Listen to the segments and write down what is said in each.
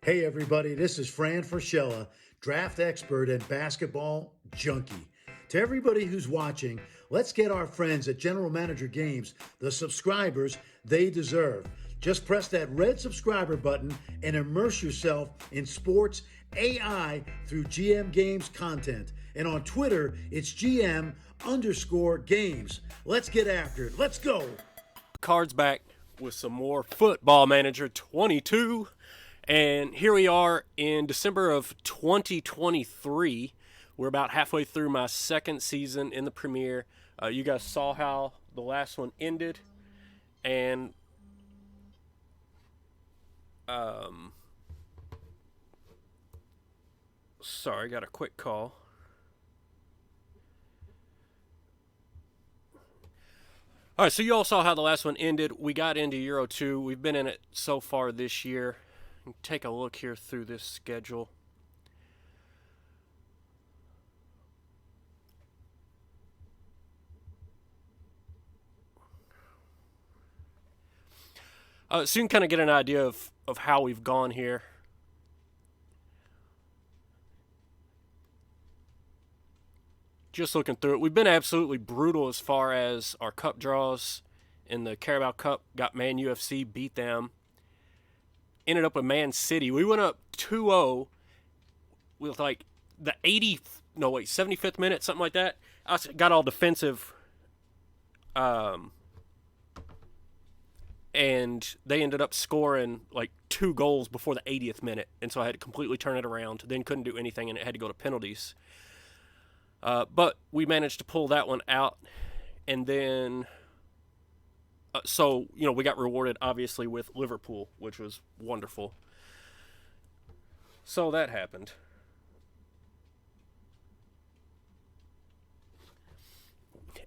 Hey everybody, this is Fran Fraschella, draft expert and basketball junkie. To everybody who's watching, let's get our friends at General Manager Games the subscribers they deserve. Just press that red subscriber button and immerse yourself in sports AI through GM Games content. And on Twitter, it's GM_games. Let's get after it. Let's go. Cards back with some more Football Manager 22. And here we are in December of 2023. We're about halfway through my second season in the Premier. You guys saw how the last one ended. And sorry, got a quick call. All right, so you all saw how the last one ended. We got into Euro 2. We've been in it so far this year. Take a look here through this schedule. So you can kind of get an idea of how we've gone here. Just looking through it, we've been absolutely brutal as far as our cup draws. In the Carabao Cup, got Man UFC, beat them. Ended up with Man City. We went up 2-0 with like the 75th minute, something like that. I got all defensive. And they ended up scoring like 2 goals before the 80th minute. And so I had to completely turn it around. Then couldn't do anything, and it had to go to penalties. But we managed to pull that one out. And then... so, we got rewarded, obviously, with Liverpool, which was wonderful. So that happened.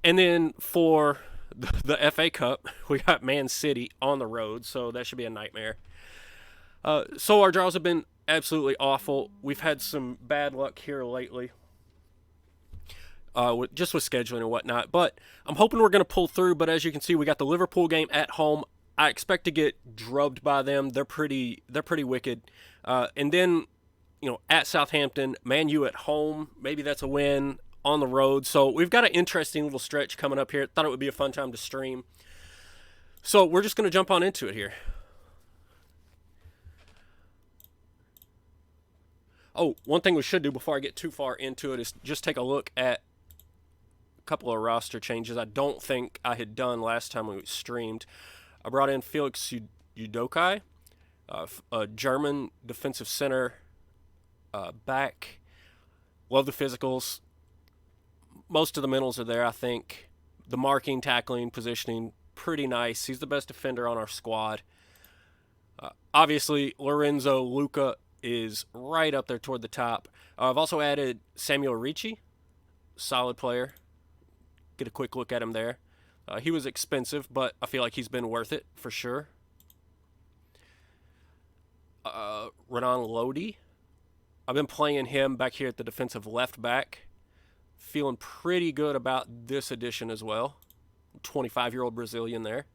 And then for the FA Cup, we got Man City on the road, so that should be a nightmare. So our draws have been absolutely awful. We've had some bad luck here lately. Just with scheduling and whatnot. But I'm hoping we're going to pull through. But as you can see, we got the Liverpool game at home. I expect to get drubbed by them. They're pretty wicked. And then, at Southampton, Man U at home. Maybe that's a win on the road. So we've got an interesting little stretch coming up here. Thought it would be a fun time to stream. So we're just going to jump on into it here. Oh, one thing we should do before I get too far into it is just take a look at couple of roster changes I don't think I had done last time we streamed. I brought in Felix Udokai, a German defensive center back. Love the physicals. Most of the mentals are there, I think. The marking, tackling, positioning, pretty nice. He's the best defender on our squad. Obviously, Lorenzo Luca is right up there toward the top. I've also added Samuel Ricci, solid player. Get a quick look at him there. He was expensive, but I feel like he's been worth it for sure. Renan Lodi. I've been playing him back here at the defensive left back. Feeling pretty good about this addition as well. 25-year-old Brazilian there.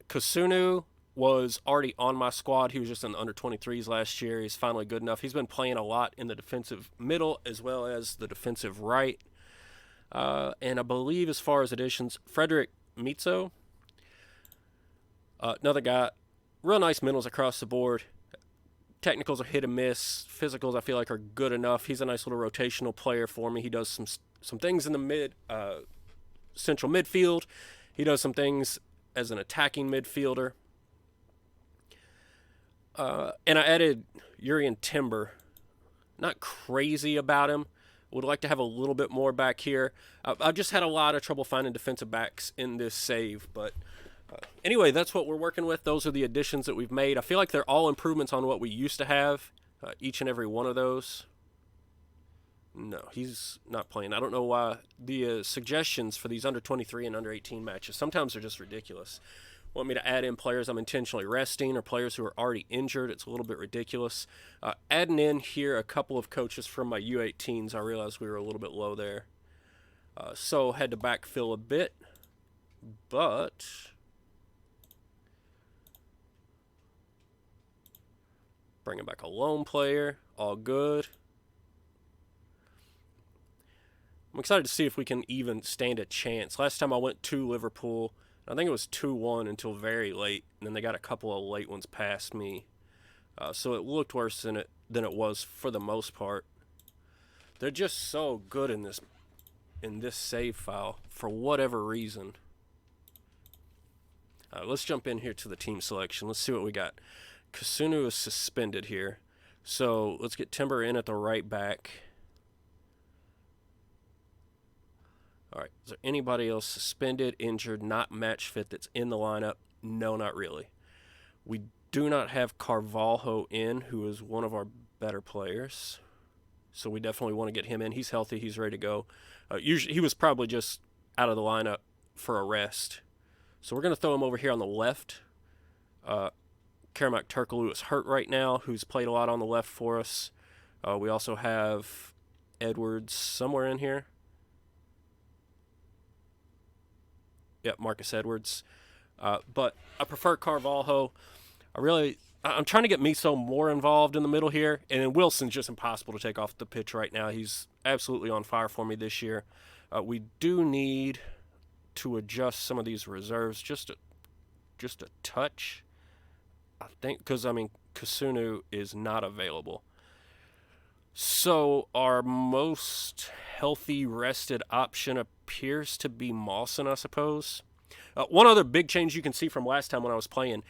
Kasunu was already on my squad. He was just in the under-23s last year. He's finally good enough. He's been playing a lot in the defensive middle as well as the defensive right. And I believe as far as additions, Frederick Mitzo, another guy, real nice mentals across the board. Technicals are hit and miss. Physicals I feel like are good enough. He's a nice little rotational player for me. He does some things in the central midfield. He does some things as an attacking midfielder. And I added Urian Timber. Not crazy about him. Would like to have a little bit more back here. I've just had a lot of trouble finding defensive backs in this save. But anyway, that's what we're working with. Those are the additions that we've made. I feel like they're all improvements on what we used to have, each and every one of those. No, he's not playing. I don't know why. The suggestions for these under-23 and under-18 matches, sometimes they're just ridiculous. Want me to add in players I'm intentionally resting or players who are already injured. It's a little bit ridiculous. Adding in here a couple of coaches from my U18s. I realized we were a little bit low there. So had to backfill a bit. But Bringing back a loan player. All good. I'm excited to see if we can even stand a chance. Last time I went to Liverpool, I think it was 2-1 until very late, and then they got a couple of late ones past me. So it looked worse than it was for the most part. They're just so good in this save file for whatever reason. Let's jump in here to the team selection. Let's see what we got. Kasunu is suspended here. So let's get Timber in at the right back. All right, is there anybody else suspended, injured, not match fit that's in the lineup? No, not really. We do not have Carvalho in, who is one of our better players. So we definitely want to get him in. He's healthy. He's ready to go. Usually, he was probably just out of the lineup for a rest. So we're going to throw him over here on the left. Karamak Turkoglu is hurt right now, who's played a lot on the left for us. We also have Edwards somewhere in here. Yep, Marcus Edwards. But I prefer Carvalho. I'm trying to get Miso more involved in the middle here. And then Wilson's just impossible to take off the pitch right now. He's absolutely on fire for me this year. We do need to adjust some of these reserves just a touch. I think because, Kasunu is not available. So our most healthy rested option appears to be Mawson, I suppose. One other big change you can see from last time when I was playing,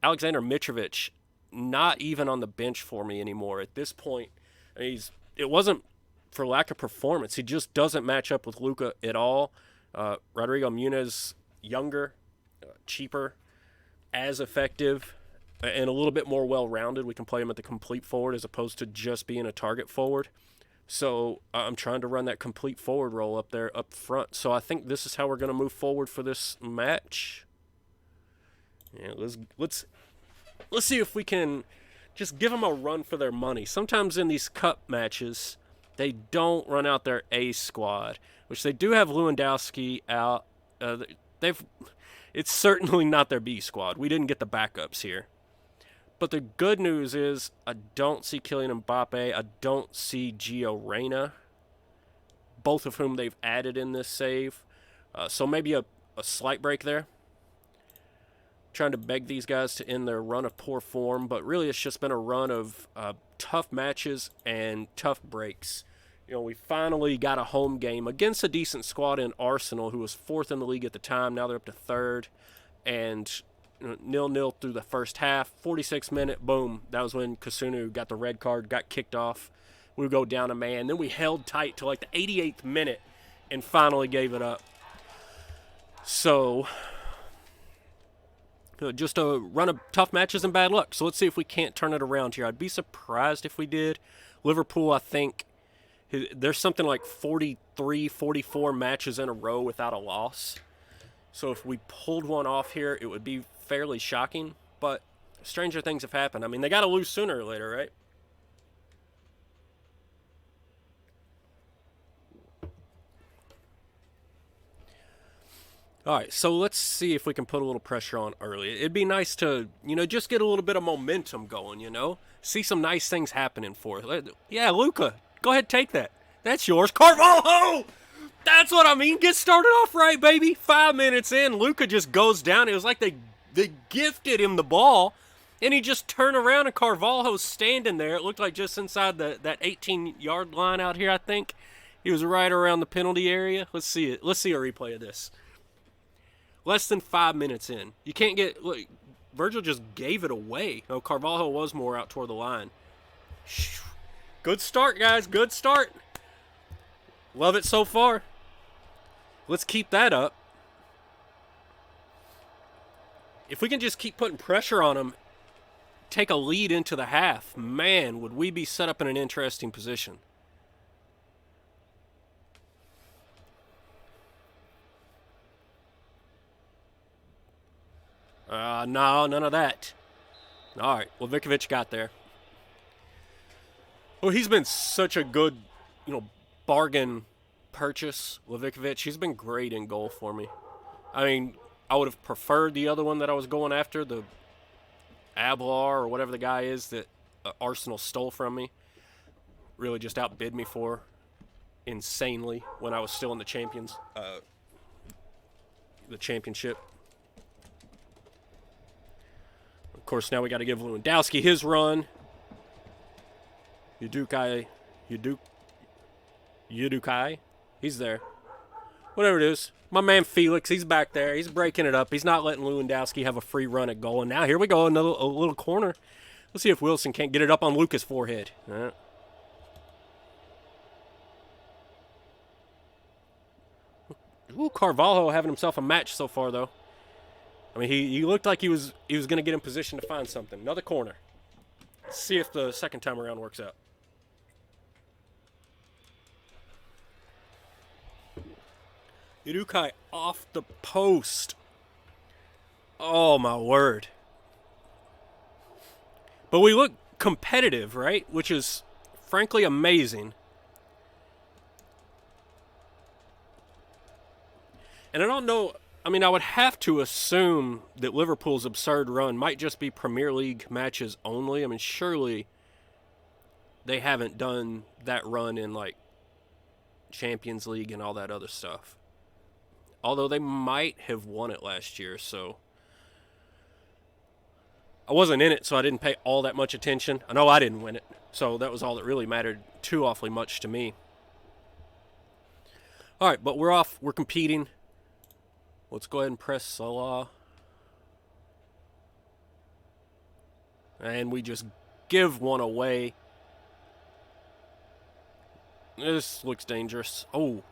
Alexander Mitrovic, not even on the bench for me anymore. At this point, it wasn't for lack of performance. He just doesn't match up with Luka at all. Rodrigo Muniz, younger, cheaper, as effective, and a little bit more well-rounded. We can play him at the complete forward as opposed to just being a target forward. So I'm trying to run that complete forward role up there, up front. So I think this is how we're going to move forward for this match. Yeah, let's see if we can just give them a run for their money. Sometimes in these cup matches, they don't run out their A squad, which they do have Lewandowski out. It's certainly not their B squad. We didn't get the backups here. But the good news is I don't see Kylian Mbappe. I don't see Gio Reyna, both of whom they've added in this save. So maybe a slight break there. Trying to beg these guys to end their run of poor form, but really it's just been a run of tough matches and tough breaks. We finally got a home game against a decent squad in Arsenal, who was fourth in the league at the time. Now they're up to third, and 0-0 through the first half. 46th minute, boom. That was when Kasunu got the red card, got kicked off. We would go down a man. Then we held tight till like the 88th minute and finally gave it up. So just a run of tough matches and bad luck. So let's see if we can't turn it around here. I'd be surprised if we did. Liverpool, I think, there's something like 43, 44 matches in a row without a loss. So if we pulled one off here, it would be fairly shocking. But stranger things have happened. They got to lose sooner or later, right? All right, so let's see if we can put a little pressure on early. It'd be nice to, just get a little bit of momentum going, See some nice things happening for us. Yeah, Luka, go ahead, take that. That's yours. Carvalho! That's what I mean. Get started off right, baby. 5 minutes in, Luka just goes down. It was like they gifted him the ball, and he just turned around, and Carvalho's standing there. It looked like just inside that 18-yard line out here, I think. He was right around the penalty area. Let's see it. Let's see a replay of this. Less than 5 minutes in. You can't get... Look, Virgil just gave it away. No, Carvalho was more out toward the line. Good start, guys. Good start. Love it so far. Let's keep that up. If we can just keep putting pressure on them, take a lead into the half, man, would we be set up in an interesting position. No, none of that. All right, well, Vikovic got there. Well, he's been such a good, bargain purchase, Vikovic. He's been great in goal for me. I would have preferred the other one that I was going after, the Ablar or whatever the guy is that Arsenal stole from me. Really just outbid me for insanely when I was still in the championship. Of course, now we got to give Lewandowski his run. Udukai, he's there. Whatever it is. My man Felix, he's back there. He's breaking it up. He's not letting Lewandowski have a free run at goal. And now here we go, a little corner. Let's see if Wilson can't get it up on Luca's forehead. Ooh, Carvalho having himself a match so far, though. I mean, he looked like he was going to get in position to find something. Another corner. Let's see if the second time around works out. Udukai off the post. Oh, my word. But we look competitive, right? Which is, frankly, amazing. And I don't know, I mean, I would have to assume that Liverpool's absurd run might just be Premier League matches only. I mean, surely they haven't done that run in, like, Champions League and all that other stuff. Although they might have won it last year, so I wasn't in it, so I didn't pay all that much attention. I know I didn't win it, so that was all that really mattered too awfully much to me. All right, but we're off. We're competing. Let's go ahead and press Salah. And we just give one away. This looks dangerous. Oh.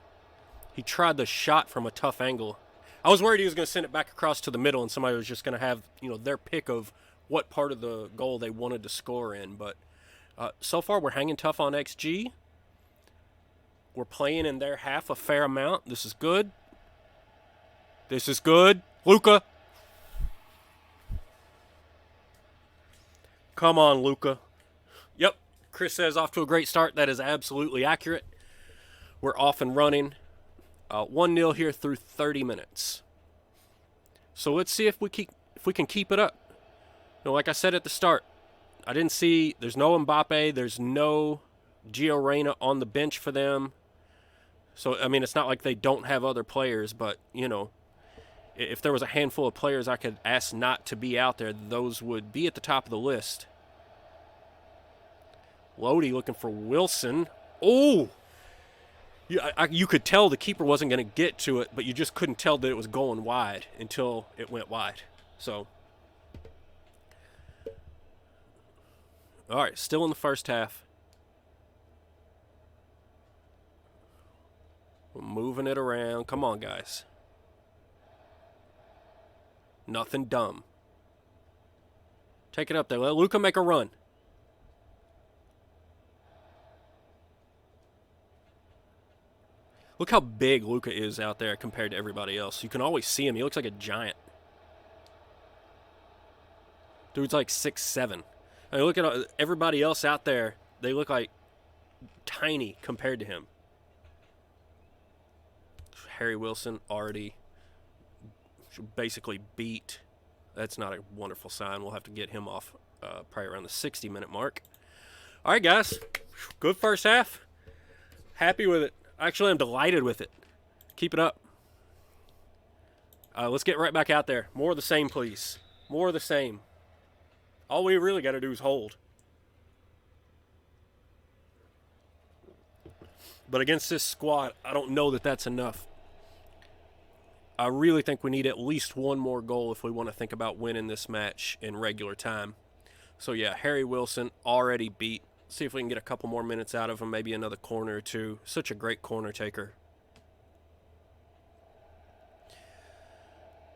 He tried the shot from a tough angle. I was worried he was going to send it back across to the middle and somebody was just going to have, their pick of what part of the goal they wanted to score in. But so far we're hanging tough on XG. We're playing in their half a fair amount. This is good. This is good. Luka. Come on, Luka. Yep. Chris says off to a great start. That is absolutely accurate. We're off and running. 1-0 here through 30 minutes. So let's see if we can keep it up. Like I said at the start, I didn't see, there's no Mbappe, there's no Gio Reyna on the bench for them. So, I mean, it's not like they don't have other players, but, if there was a handful of players I could ask not to be out there, those would be at the top of the list. Lodi looking for Wilson. Oh! You could tell the keeper wasn't going to get to it, but you just couldn't tell that it was going wide until it went wide. So, all right, still in the first half. We're moving it around. Come on, guys. Nothing dumb. Take it up there. Let Luka make a run. Look how big Luka is out there compared to everybody else. You can always see him. He looks like a giant. Dude's like 6'7". I mean, look at everybody else out there. They look like tiny compared to him. Harry Wilson already basically beat. That's not a wonderful sign. We'll have to get him off probably around the 60-minute mark. All right, guys. Good first half. Happy with it. Actually, I'm delighted with it. Keep it up. Let's get right back out there. More of the same, please. More of the same. All we really got to do is hold. But against this squad, I don't know that that's enough. I really think we need at least one more goal if we want to think about winning this match in regular time. So, yeah, Harry Wilson already beat. See if we can get a couple more minutes out of him, maybe another corner or two. Such a great corner taker.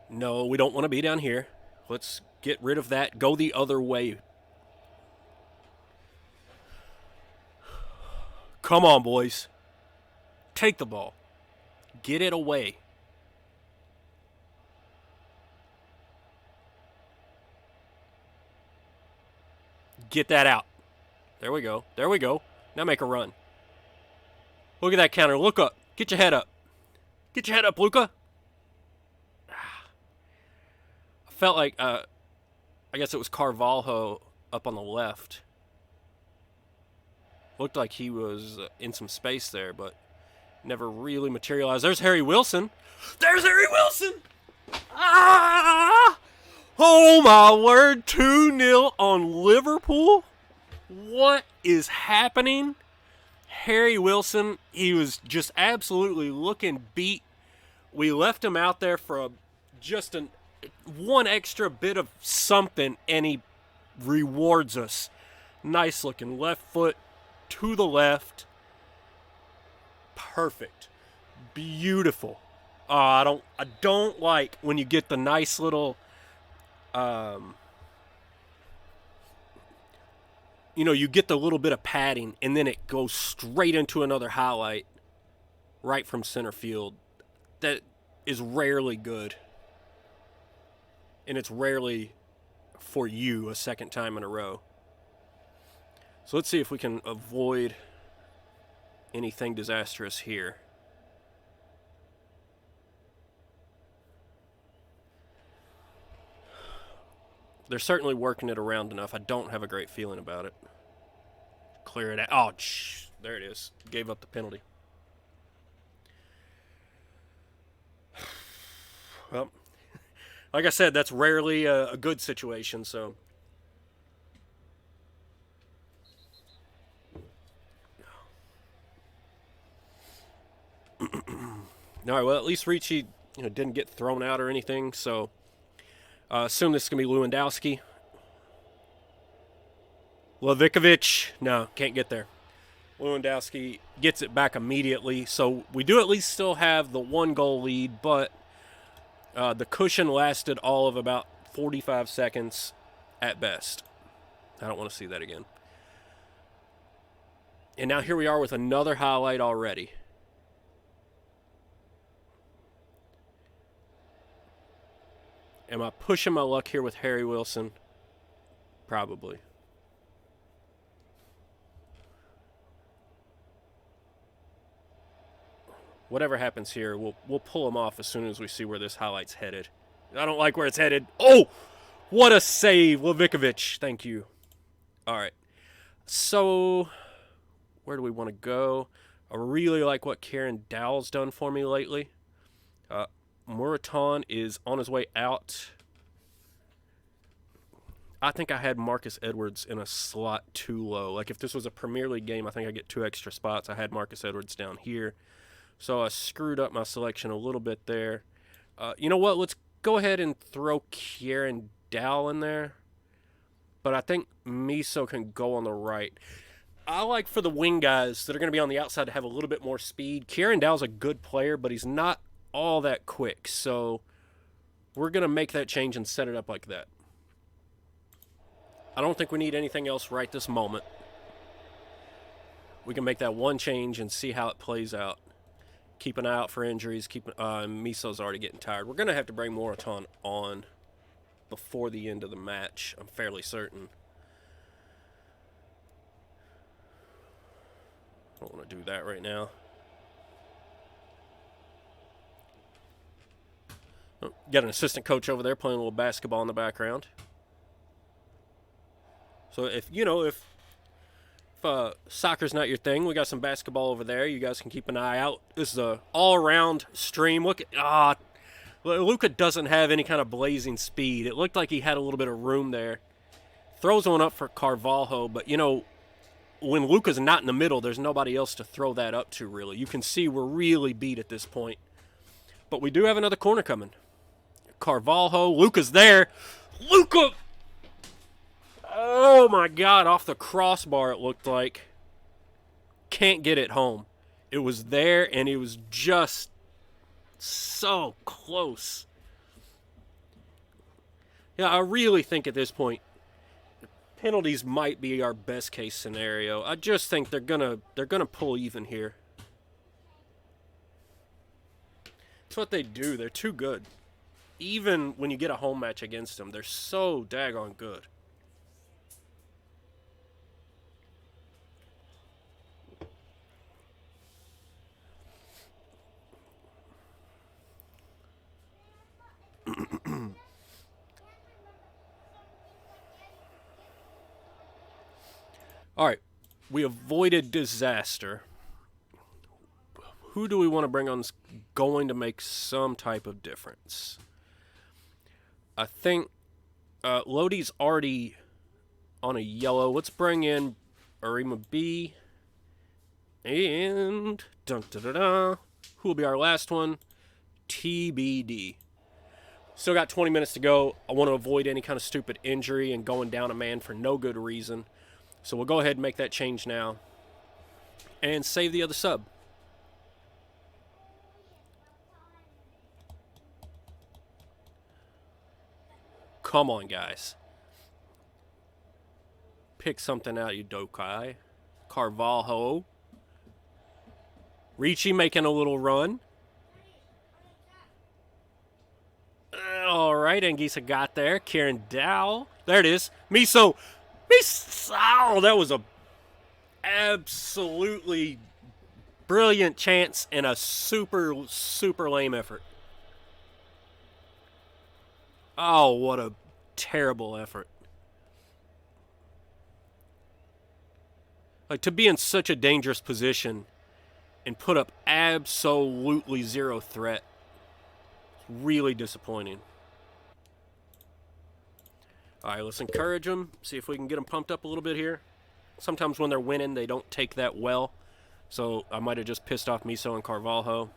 No, we don't want to be down here. Let's get rid of that. Go the other way. Come on, boys. Take the ball. Get it away. Get that out. There we go. There we go. Now make a run. Look at that counter. Look up. Get your head up. Get your head up, Luka. I felt like, I guess it was Carvalho up on the left. Looked like he was in some space there, but never really materialized. There's Harry Wilson. There's Harry Wilson! Ah! Oh my word, 2-0 on Liverpool? What is happening? Harry Wilson, he was just absolutely looking beat. We left him out there for just one extra bit of something, and he rewards us. Nice looking left foot to the left. Perfect. Beautiful. I don't like when you get the nice little you get the little bit of padding and then it goes straight into another highlight right from center field. That is rarely good. And it's rarely for you a second time in a row. So let's see if we can avoid anything disastrous here. They're certainly working it around enough. I don't have a great feeling about it. Clear it out. Oh, there it is. Gave up the penalty. Well, like I said, that's rarely a good situation, so. All right, well, at least Ricci didn't get thrown out or anything, so assume this is going to be Lewandowski. Lavikovic, no, can't get there. Lewandowski gets it back immediately, so we do at least still have the 1-goal lead, but the cushion lasted all of about 45 seconds at best. I don't want to see that again. And now here we are with another highlight already. Am I pushing my luck here with Harry Wilson? Probably. Whatever happens here, we'll pull him off as soon as we see where this highlight's headed. I don't like where it's headed. Oh! What a save, Lavikovic. Thank you. All right. So, where do we want to go? I really like what Kieran Dowell's done for me lately. Muraton is on his way out. I think I had Marcus Edwards in a slot too low. Like, if this was a Premier League game, I think I get 2 extra spots. I had Marcus Edwards down here. So I screwed up my selection a little bit there. You know what? Let's go ahead and throw Kieran Dowell in there. But I think Miso can go on the right. I like for the wing guys that are going to be on the outside to have a little bit more speed. Kieran Dowell's a good player, but he's not all that quick. So we're going to make that change and set it up like that. I don't think we need anything else right this moment. We can make that one change and see how it plays out. Keep an eye out for injuries. Miso's already getting tired. We're going to have to bring Muraton on before the end of the match, I'm fairly certain. I don't want to do that right now. Oh, got an assistant coach over there playing a little basketball in the background. So if soccer's not your thing, we got some basketball over there. You guys can keep an eye out. This is an all-around stream. Look at Luka doesn't have any kind of blazing speed. It looked like he had a little bit of room there. Throws one up for Carvalho, but when Luka's not in the middle, there's nobody else to throw that up to, really. You can see we're really beat at this point. But we do have another corner coming. Carvalho, Luka's there. Luka! Oh, my God, off the crossbar it looked like. Can't get it home. It was there, and it was just so close. Yeah, I really think at this point, penalties might be our best case scenario. I just think they're gonna pull even here. That's what they do. They're too good. Even when you get a home match against them, they're so daggone good. All right, we avoided disaster. Who do we want to bring on that's going to make some type of difference? I think Lodi's already on a yellow. Let's bring in Arima B. And who will be our last one? TBD. Still got 20 minutes to go. I want to avoid any kind of stupid injury and going down a man for no good reason. So we'll go ahead and make that change now. And save the other sub. Come on, guys. Pick something out, you Dokai. Carvalho. Ricci making a little run. All right, Anguissa got there. Kieran Dow. There it is. Miso. Oh, that was a absolutely brilliant chance and a super, super lame effort. Oh, what a terrible effort. Like, to be in such a dangerous position and put up absolutely zero threat. Really disappointing. All right, let's encourage them. See if we can get them pumped up a little bit here. Sometimes when they're winning, they don't take that well. So I might have just pissed off Miso and Carvalho.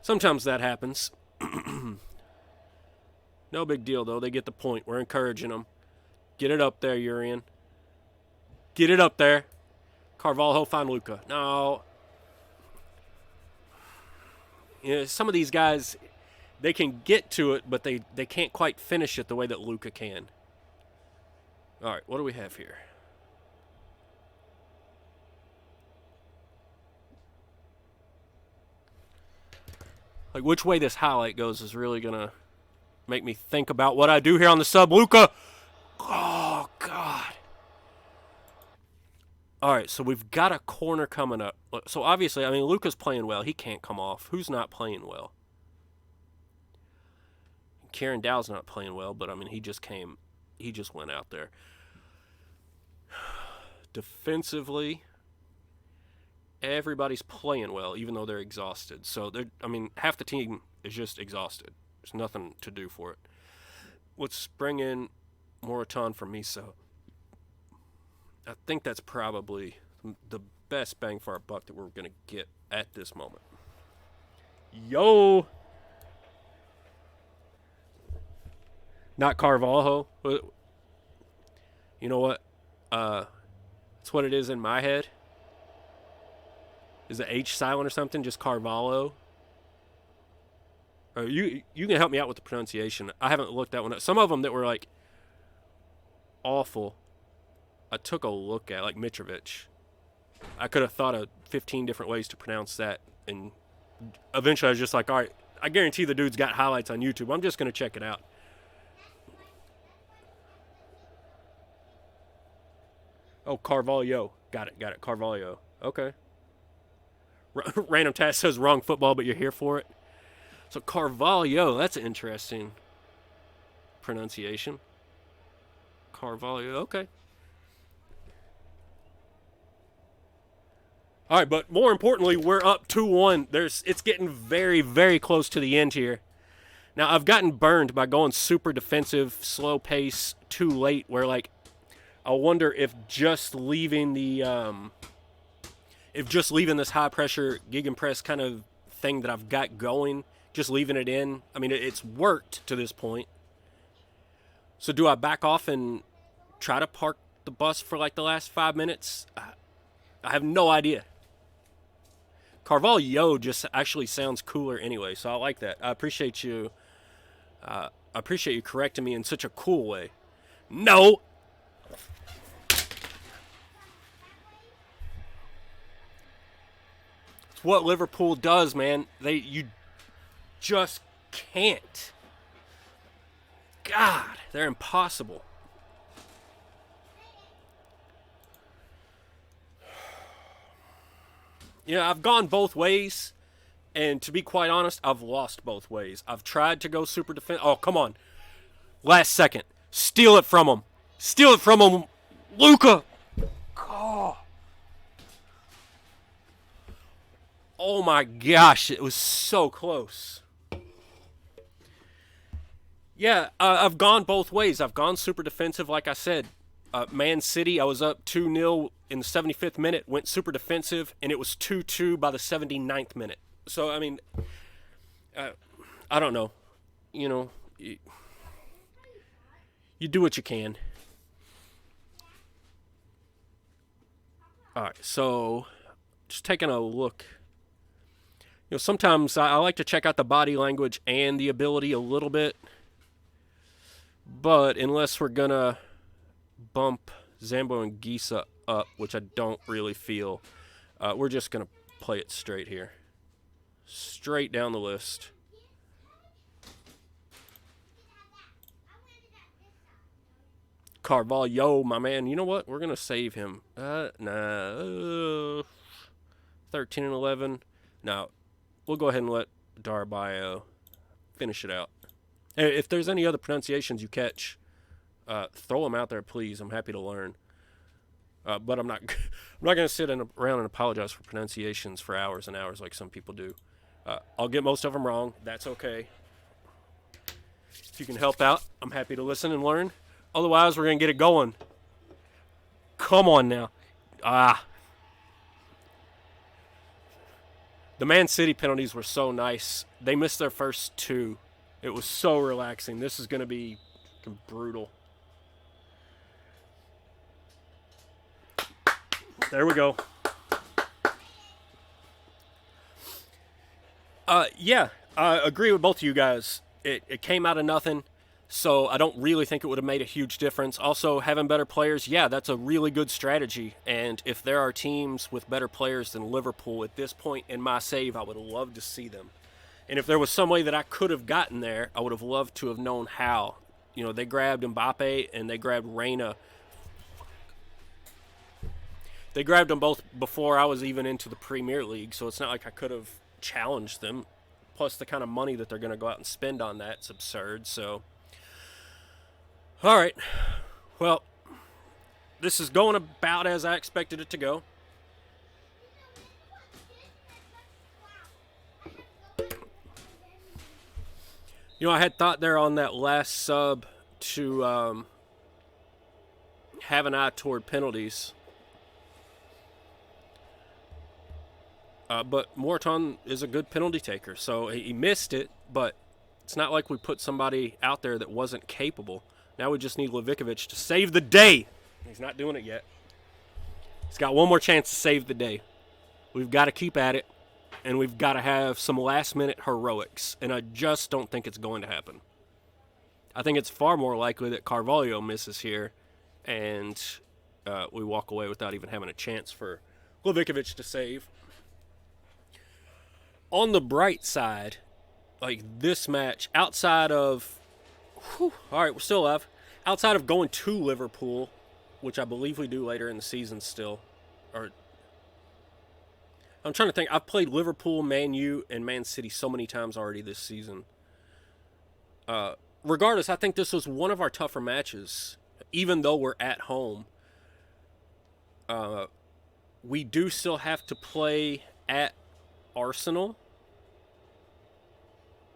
Sometimes that happens. No big deal, though. They get the point. We're encouraging them. Get it up there, Urian. Get it up there. Carvalho, find Luca. No. You know, some of these guys, they can get to it, but they can't quite finish it the way that Luca can. All right, what do we have here? Like, which way this highlight goes is really going to make me think about what I do here on the sub. Luca! Oh, God. All right, so we've got a corner coming up. So, obviously, I mean, Luca's playing well. He can't come off. Who's not playing well? Kieran Dow's not playing well, but, I mean, he just went out there. Defensively, everybody's playing well, even though they're exhausted. So, half the team is just exhausted. There's nothing to do for it. Let's bring in Moraton for Miso. I think that's probably the best bang for our buck that we're going to get at this moment. Yo! Not Carvalho. You know what? That's what it is in my head. Is the H silent or something? Just Carvalho? Or you can help me out with the pronunciation. I haven't looked that one up. Some of them that were, like, awful, I took a look at, like Mitrovic. I could have thought of 15 different ways to pronounce that, and eventually I was just like, all right, I guarantee the dude's got highlights on YouTube. I'm just going to check it out. Oh, Carvalho. Got it. Carvalho. Okay. Random task says wrong football, but you're here for it. So Carvalho, that's an interesting pronunciation. Carvalho, okay. All right, but more importantly, we're up 2-1. It's getting very, very close to the end here. Now, I've gotten burned by going super defensive, slow pace, too late, where, like, I wonder if just leaving this high pressure gegenpress kind of thing that I've got going, just leaving it in. I mean, it's worked to this point. So do I back off and try to park the bus for like the last 5 minutes? I have no idea. Carvalho just actually sounds cooler anyway, so I like that. I appreciate you. I appreciate you correcting me in such a cool way. No. It's what Liverpool does, man. You just can't. God, they're impossible. You know, I've gone both ways, and to be quite honest, I've lost both ways. I've tried to go super defense. Oh, come on. Last second. Steal it from him. Steal it from him. Luca. Oh my gosh, it was so close. Yeah, I've gone both ways. I've gone super defensive, like I said. Man City, I was up 2-0 in the 75th minute, went super defensive, and it was 2-2 by the 79th minute. So, I mean, I don't know. You know, you do what you can. All right, so just taking a look. You know, sometimes I like to check out the body language and the ability a little bit. But unless we're going to bump Zambo and Gisa up, which I don't really feel, we're just going to play it straight here. Straight down the list. Carvalho, my man. You know what? We're going to save him. 13 and 11. No, we'll go ahead and let Darbayo finish it out. If there's any other pronunciations you catch, throw them out there, please. I'm happy to learn. But I'm not going to sit around and apologize for pronunciations for hours and hours like some people do. I'll get most of them wrong. That's okay. If you can help out, I'm happy to listen and learn. Otherwise, we're going to get it going. Come on now. The Man City penalties were so nice. They missed their first two. It was so relaxing. This is going to be brutal. There we go. Yeah, I agree with both of you guys. It came out of nothing, so I don't really think it would have made a huge difference. Also, having better players, yeah, that's a really good strategy. And if there are teams with better players than Liverpool at this point in my save, I would love to see them. And if there was some way that I could have gotten there, I would have loved to have known how. You know, they grabbed Mbappe and they grabbed Reina. They grabbed them both before I was even into the Premier League, so it's not like I could have challenged them. Plus, the kind of money that they're going to go out and spend on that is absurd. So, all right. Well, this is going about as I expected it to go. You know, I had thought there on that last sub to have an eye toward penalties. But Morton is a good penalty taker, so he missed it, but it's not like we put somebody out there that wasn't capable. Now we just need Levikovich to save the day. He's not doing it yet. He's got one more chance to save the day. We've got to keep at it. And we've got to have some last-minute heroics. And I just don't think it's going to happen. I think it's far more likely that Carvalho misses here. And we walk away without even having a chance for Levikovich to save. On the bright side, like this match, outside of... all right, we're still alive. Outside of going to Liverpool, which I believe we do later in the season still. Or... I'm trying to think. I've played Liverpool, Man U, and Man City so many times already this season. Regardless, I think this was one of our tougher matches, even though we're at home. We do still have to play at Arsenal.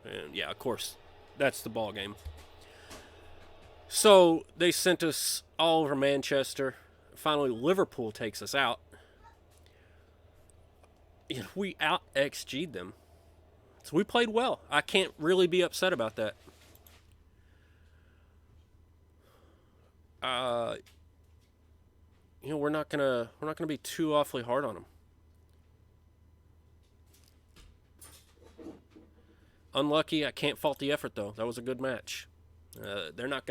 And yeah, of course, that's the ball game. So they sent us all over Manchester. Finally, Liverpool takes us out. You know, we out XG'd them. So we played well. I can't really be upset about that. You know, we're not gonna be too awfully hard on them. Unlucky. I can't fault the effort though. That was a good match. They're not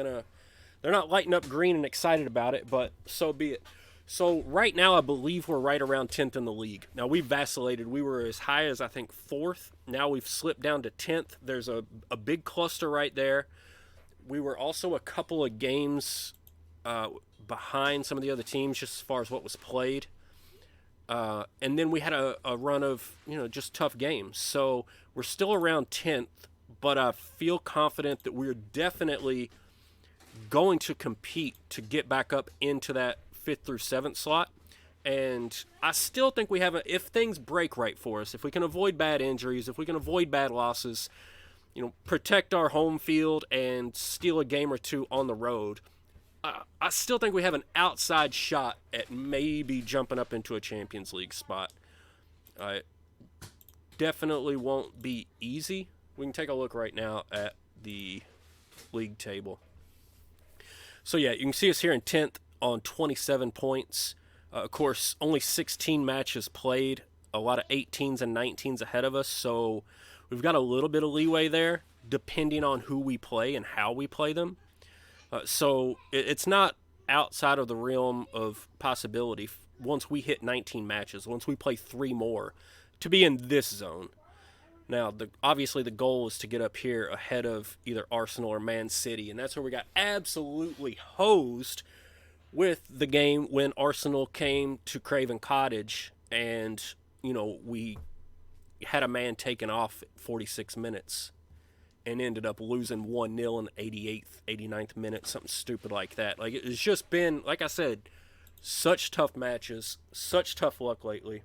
lighting up green and excited about it, but so be it. So right now, I believe we're right around 10th in the league. Now, we've vacillated. We were as high as, I think, 4th. Now we've slipped down to 10th. There's a big cluster right there. We were also a couple of games behind some of the other teams just as far as what was played. And then we had a run of, you know, just tough games. So we're still around 10th, but I feel confident that we're definitely going to compete to get back up into that 5th through 7th slot. And I still think we have if things break right for us, if we can avoid bad injuries, if we can avoid bad losses, protect our home field and steal a game or two on the road, I still think we have an outside shot at maybe jumping up into a Champions League spot. It definitely won't be easy. We can take a look right now at the league table. So yeah, you can see us here in 10th on 27 points. Of course, only 16 matches played, a lot of 18s and 19s ahead of us, so we've got a little bit of leeway there, depending on who we play and how we play them. So it's not outside of the realm of possibility once we hit 19 matches, once we play 3 more, to be in this zone. Now, obviously the goal is to get up here ahead of either Arsenal or Man City, and that's where we got absolutely hosed with the game when Arsenal came to Craven Cottage and, we had a man taken off at 46 minutes and ended up losing 1-0 in the 88th, 89th minute, something stupid like that. Like, it's just been, like I said, such tough matches, such tough luck lately.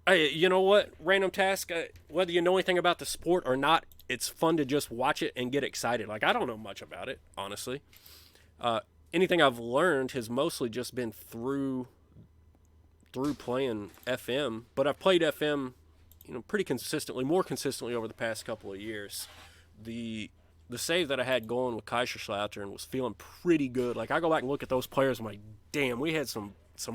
Hey, you know what? Random task, whether you know anything about the sport or not, it's fun to just watch it and get excited. Like, I don't know much about it, honestly. Anything I've learned has mostly just been through playing FM, but I've played FM, pretty consistently, more consistently over the past couple of years. The save that I had going with Kaiserslautern was feeling pretty good. Like, I go back and look at those players, I'm like, damn, we had some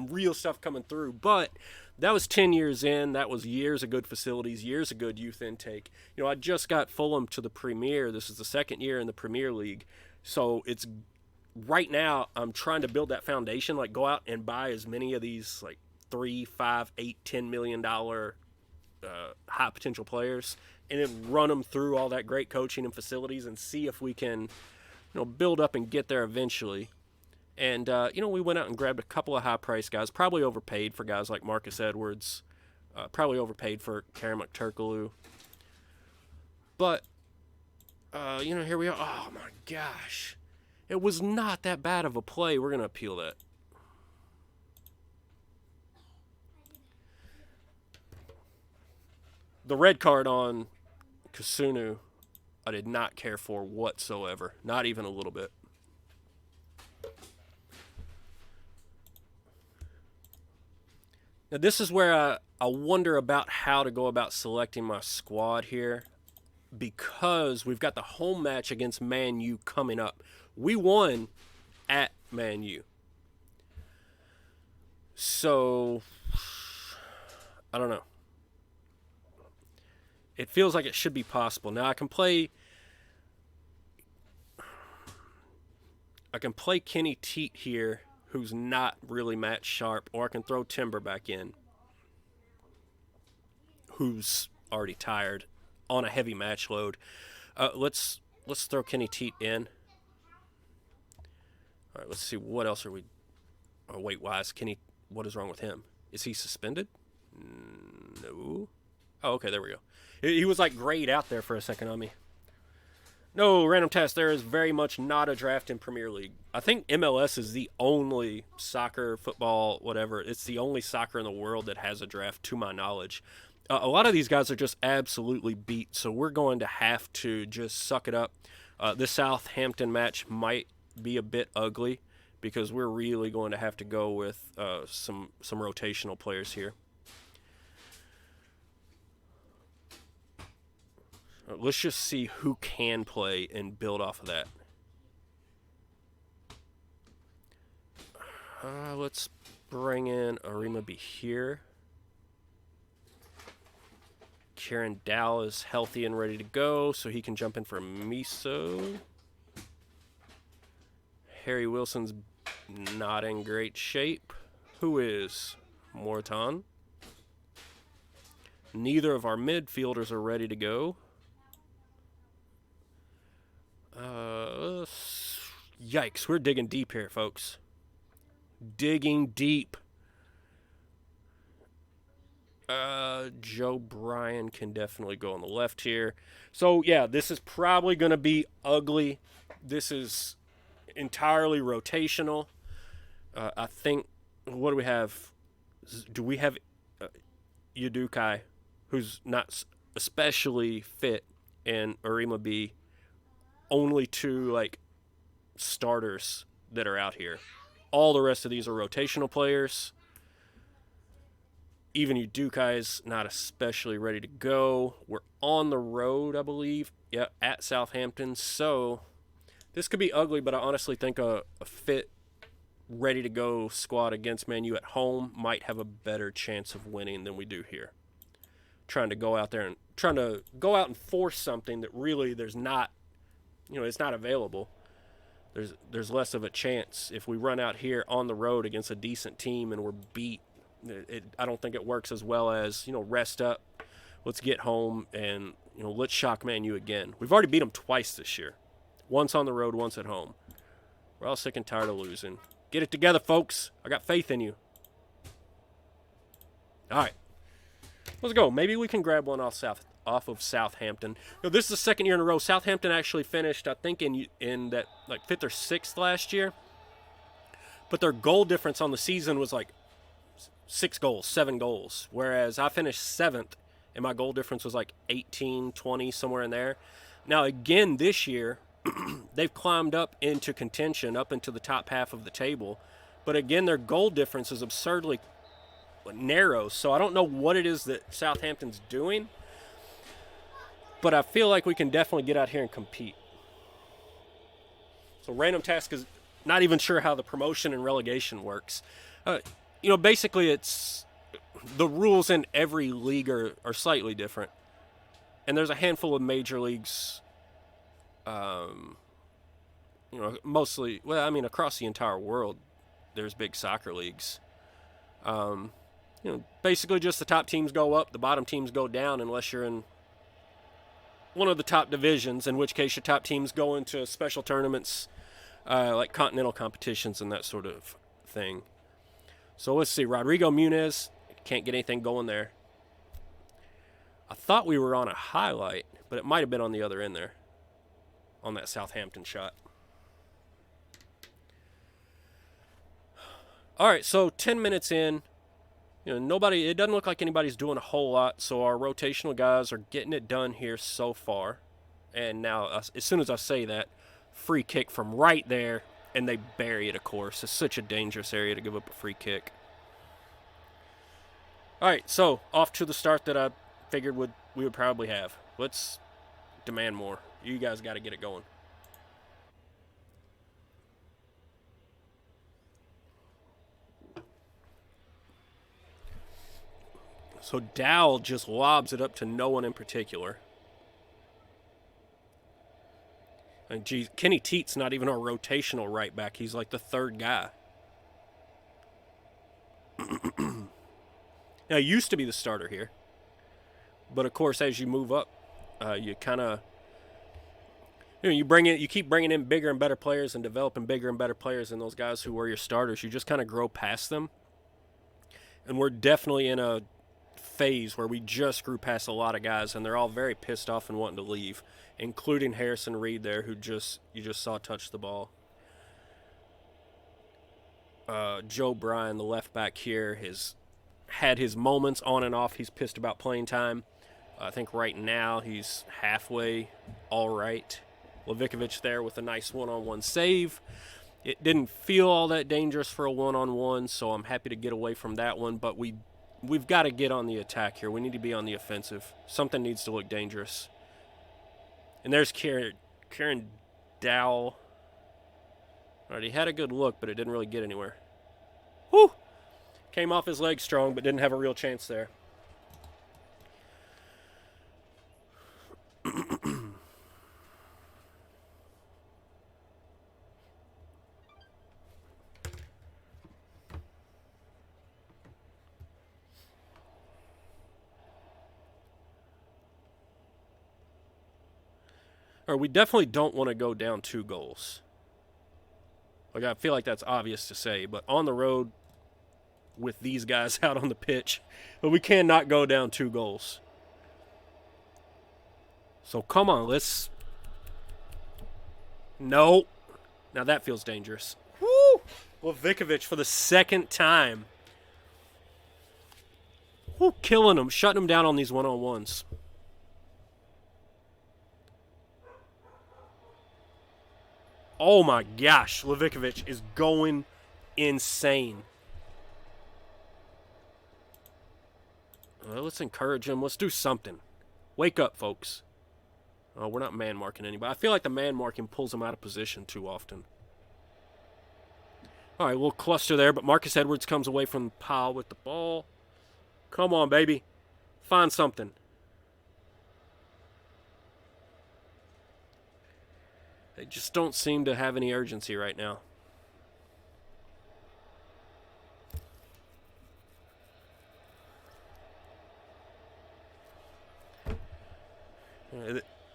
real stuff coming through. But that was 10 years in. That was years of good facilities, years of good youth intake. I just got Fulham to the Premier. This is the second year in the Premier League. So it's right now I'm trying to build that foundation, like go out and buy as many of these like $3, $5, $8, $10 million high potential players and then run them through all that great coaching and facilities and see if we can, build up and get there eventually. And, we went out and grabbed a couple of high-priced guys, probably overpaid for guys like Marcus Edwards, probably overpaid for Karen McTurkaloo. But, here we are. Oh, my gosh. It was not that bad of a play. We're going to appeal that. The red card on Kasunu, I did not care for whatsoever. Not even a little bit. Now, this is where I wonder about how to go about selecting my squad here, because we've got the home match against Man U coming up. We won at Man U. So, I don't know. It feels like it should be possible. Now, I can play Kenny Teat here, who's not really match sharp, or I can throw Timber back in, who's already tired on a heavy match load. Let's throw Kenny Teat in. All right, let's see, what else are we... Oh, wait, why is Kenny... What is wrong with him? Is he suspended? No. Oh, okay, there we go. He was like grayed out there for a second on me. No, random test. There is very much not a draft in Premier League. I think MLS is the only soccer, football, whatever. It's the only soccer in the world that has a draft, to my knowledge. A lot of these guys are just absolutely beat, so we're going to have to just suck it up. This Southampton match might be a bit ugly because we're really going to have to go with some rotational players here. Let's just see who can play and build off of that. Let's bring in Arima be here. Kieran Dow is healthy and ready to go, so he can jump in for Miso. Harry Wilson's not in great shape. Who is? Morton. Neither of our midfielders are ready to go. Yikes, we're digging deep here, folks. Digging deep. Joe Bryan can definitely go on the left here. So, yeah, this is probably going to be ugly. This is entirely rotational. I think, what do we have? Do we have Udukai, who's not especially fit, and Arima B, only two like starters that are out here. All the rest of these are rotational players. Even Udukai is not especially ready to go. We're on the road, I believe. Yeah, at Southampton. So this could be ugly, but I honestly think a fit, ready to go squad against Man U at home might have a better chance of winning than we do here. Trying to go out and force something that really there's not, it's not available. There's less of a chance if we run out here on the road against a decent team and we're beat. I don't think it works as well as, rest up, let's get home, and, let's shock Man U again. We've already beat them twice this year. Once on the road, once at home. We're all sick and tired of losing. Get it together, folks. I got faith in you. All right. Let's go. Maybe we can grab one off of Southampton. This is the second year in a row. Southampton actually finished, I think, in that like 5th or 6th last year. But their goal difference on the season was like 6 goals, 7 goals. Whereas I finished 7th, and my goal difference was like 18, 20, somewhere in there. Now, again, this year, they've climbed up into contention, up into the top half of the table. But again, their goal difference is absurdly narrow. So I don't know what it is that Southampton's doing. But I feel like we can definitely get out here and compete. So random task is not even sure how the promotion and relegation works. Basically it's the rules in every league are slightly different. And there's a handful of major leagues, mostly, across the entire world, there's big soccer leagues. Basically just the top teams go up, the bottom teams go down unless you're in one of the top divisions, in which case your top teams go into special tournaments, like continental competitions and that sort of thing. So let's see. Rodrigo Muniz, can't get anything going there. I thought we were on a highlight, but it might have been on the other end there, on that Southampton shot. All right, so 10 minutes in. It doesn't look like anybody's doing a whole lot, so our rotational guys are getting it done here so far. And now, as soon as I say that, free kick from right there, and they bury it, of course. It's such a dangerous area to give up a free kick. All right, so off to the start that I figured we would probably have. Let's demand more. You guys got to get it going. So Dow just lobs it up to no one in particular. And geez, Kenny Teat's not even our rotational right back. He's like the third guy. Now, he used to be the starter here. But, of course, as you move up, you kind of, you keep bringing in bigger and better players and developing bigger and better players, and those guys who were your starters, you just kind of grow past them. And we're definitely in a phase where we just grew past a lot of guys, and they're all very pissed off and wanting to leave, including Harrison Reed there, who you just saw touch the ball. Joe Bryan, the left back here, has had his moments on and off. He's pissed about playing time. I think right now he's halfway all right. Levikovich there with a nice one-on-one save. It didn't feel all that dangerous for a one-on-one, so I'm happy to get away from that one, but we've got to get on the attack here. We need to be on the offensive. Something needs to look dangerous. And there's Kieran Dowell. All right, he had a good look, but it didn't really get anywhere. Whew! Came off his leg strong, but didn't have a real chance there. Or we definitely don't want to go down 2 goals. Like, I feel like that's obvious to say, but on the road with these guys out on the pitch, but we cannot go down 2 goals. So come on, No. Now that feels dangerous. Woo! Levikovic for the second time. Woo, killing him, shutting him down on these one-on-ones. Oh my gosh, Levikovic is going insane. Let's encourage him. Let's do something. Wake up, folks. We're not man-marking anybody. I feel like the man-marking pulls him out of position too often. All right, little cluster there, but Marcus Edwards comes away from the pile with the ball. Come on, baby. Find something. They just don't seem to have any urgency right now.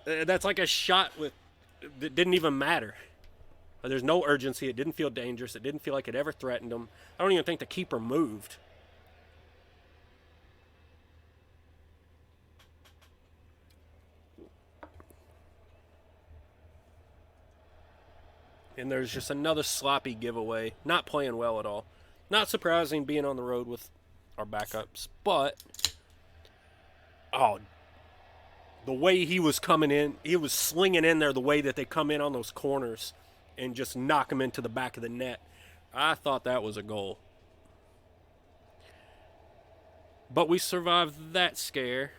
That's like a shot that didn't even matter. There's no urgency. It didn't feel dangerous. It didn't feel like it ever threatened them. I don't even think the keeper moved. And there's just another sloppy giveaway. Not playing well at all. Not surprising being on the road with our backups. But, the way he was coming in, he was slinging in there the way that they come in on those corners and just knock him into the back of the net. I thought that was a goal. But we survived that scare.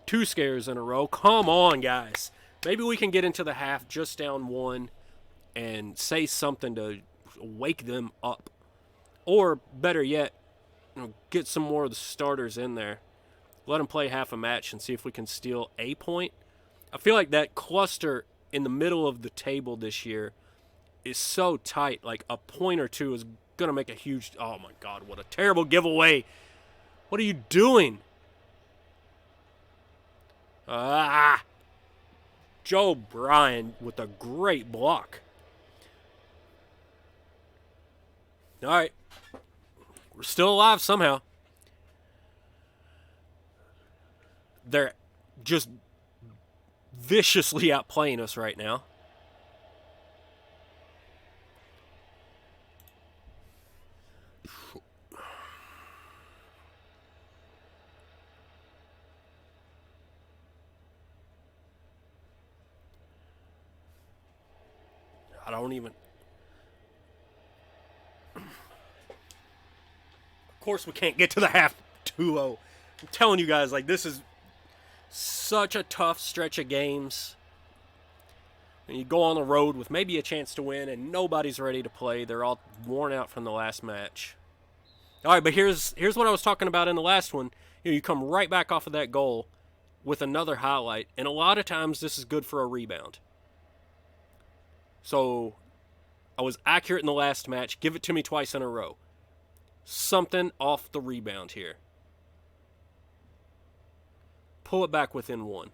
2 scares in a row. Come on, guys. Maybe we can get into the half just down 1 and say something to wake them up. Or, better yet, get some more of the starters in there. Let them play half a match and see if we can steal a point. I feel like that cluster in the middle of the table this year is so tight. Like, a point or two is going to make a huge... Oh, my God, what a terrible giveaway. What are you doing? Joe Bryan with a great block. All right. We're still alive somehow. They're just viciously outplaying us right now. I don't even... Of course we can't get to the half 2-0. I'm telling you guys, like, this is such a tough stretch of games. And you go on the road with maybe a chance to win, and nobody's ready to play. They're all worn out from the last match. All right, but here's what I was talking about in the last one. You come right back off of that goal with another highlight, and a lot of times this is good for a rebound. So I was accurate in the last match. Give it to me twice in a row. Something off the rebound here. Pull it back within 1.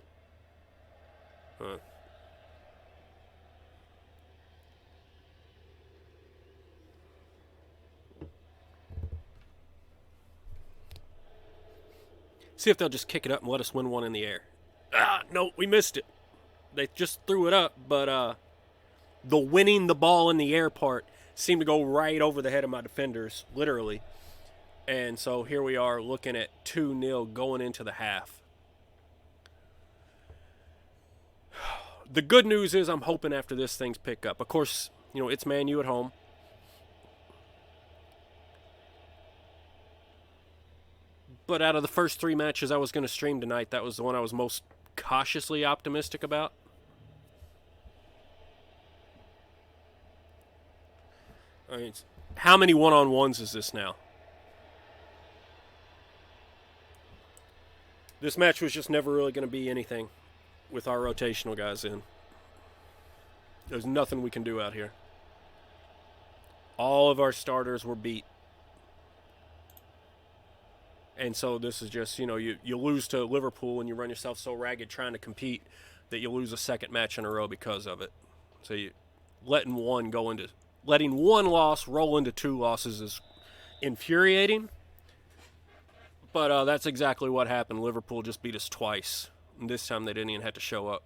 See if they'll just kick it up and let us win one in the air. No, we missed it. They just threw it up, but the winning the ball in the air part seemed to go right over the head of my defenders, literally. And so here we are looking at 2-0 going into the half. The good news is I'm hoping after this things pick up. Of course, it's Man U at home. But out of the first 3 matches I was going to stream tonight, that was the one I was most cautiously optimistic about. I mean, how many one-on-ones is this now? This match was just never really going to be anything with our rotational guys in. There's nothing we can do out here. All of our starters were beat. And so this is just, you lose to Liverpool and you run yourself so ragged trying to compete that you lose a second match in a row because of it. So letting one loss roll into 2 losses is infuriating. But that's exactly what happened. Liverpool just beat us twice. And this time they didn't even have to show up.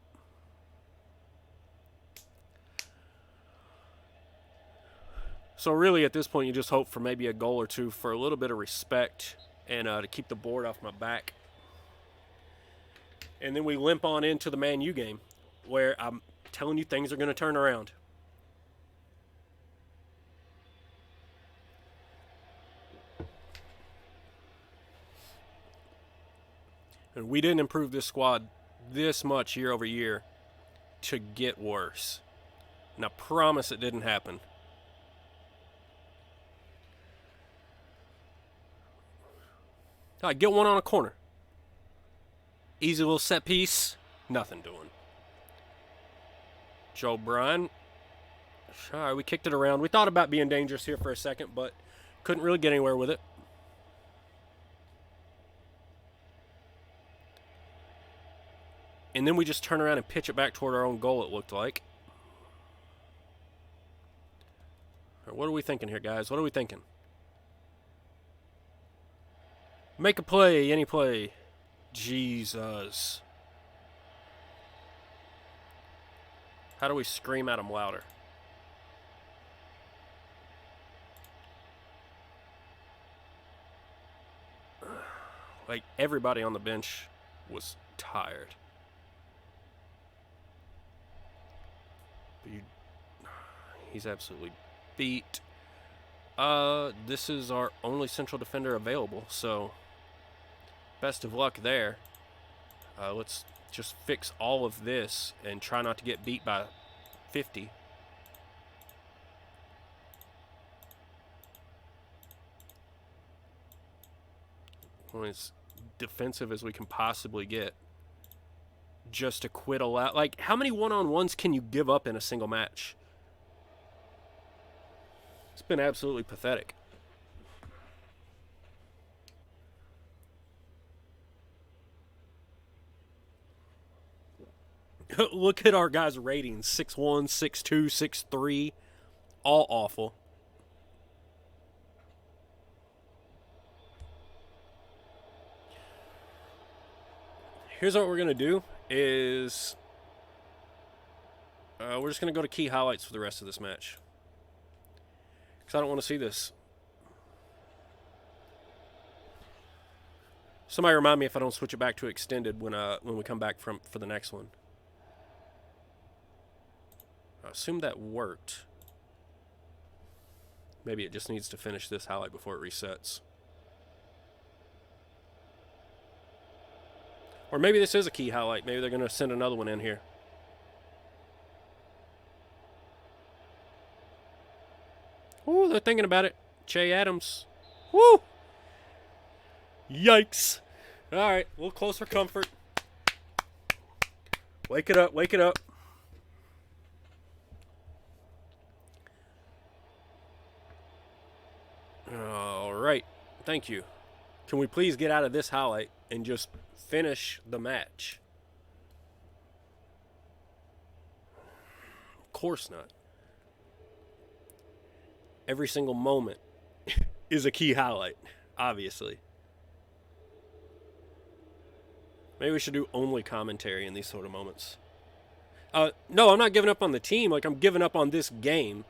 So really at this point you just hope for maybe a goal or two for a little bit of respect and to keep the board off my back. And then we limp on into the Man U game where I'm telling you things are going to turn around. And we didn't improve this squad this much year over year to get worse. And I promise it didn't happen. All right, get one on a corner. Easy little set piece. Nothing doing. Joe Bryan. All right, we kicked it around. We thought about being dangerous here for a second, but couldn't really get anywhere with it. And then we just turn around and pitch it back toward our own goal, it looked like. All right, what are we thinking here, guys? What are we thinking? Make a play, any play. Jesus. How do we scream at them louder? Like, everybody on the bench was tired. He's absolutely beat. This is our only central defender available, so best of luck there. Let's just fix all of this and try not to get beat by 50. Well, as defensive as we can possibly get. Just to quit a lot. Like, how many one-on-ones can you give up in a single match? It's been absolutely pathetic. Look at our guys' ratings. 6'1", 6'2", 6'3". All awful. Here's what we're going to do is we're just going to go to key highlights for the rest of this match. Because I don't want to see this. Somebody remind me if I don't switch it back to extended when we come back for the next one. I assume that worked. Maybe it just needs to finish this highlight before it resets. Or maybe this is a key highlight. Maybe they're going to send another one in here. Ooh, they're thinking about it. Che Adams. Woo! Yikes. All right, a little closer comfort. Wake it up, wake it up. All right, thank you. Can we please get out of this highlight and just finish the match? Of course not. Every single moment is a key highlight, obviously. Maybe we should do only commentary in these sort of moments. No, I'm not giving up on the team. Like, I'm giving up on this game.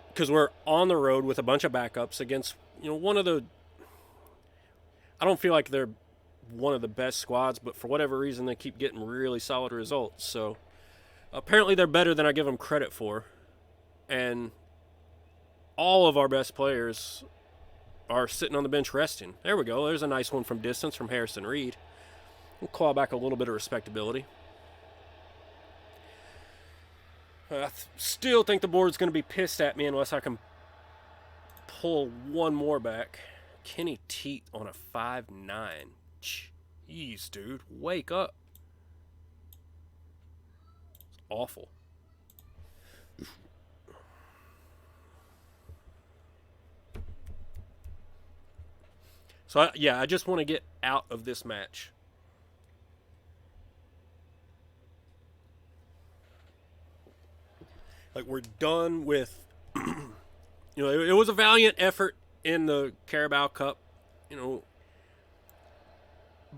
Because we're on the road with a bunch of backups against, one of the... I don't feel like they're one of the best squads, but for whatever reason, they keep getting really solid results. So, apparently they're better than I give them credit for. And all of our best players are sitting on the bench resting. There we go. There's a nice one from distance from Harrison Reed. We'll claw back a little bit of respectability. I still think the board's going to be pissed at me unless I can pull one more back. Kenny Teat on a 5'9". Jeez, dude. Wake up. It's awful. So, I just want to get out of this match. Like, we're done with, it was a valiant effort in the Carabao Cup,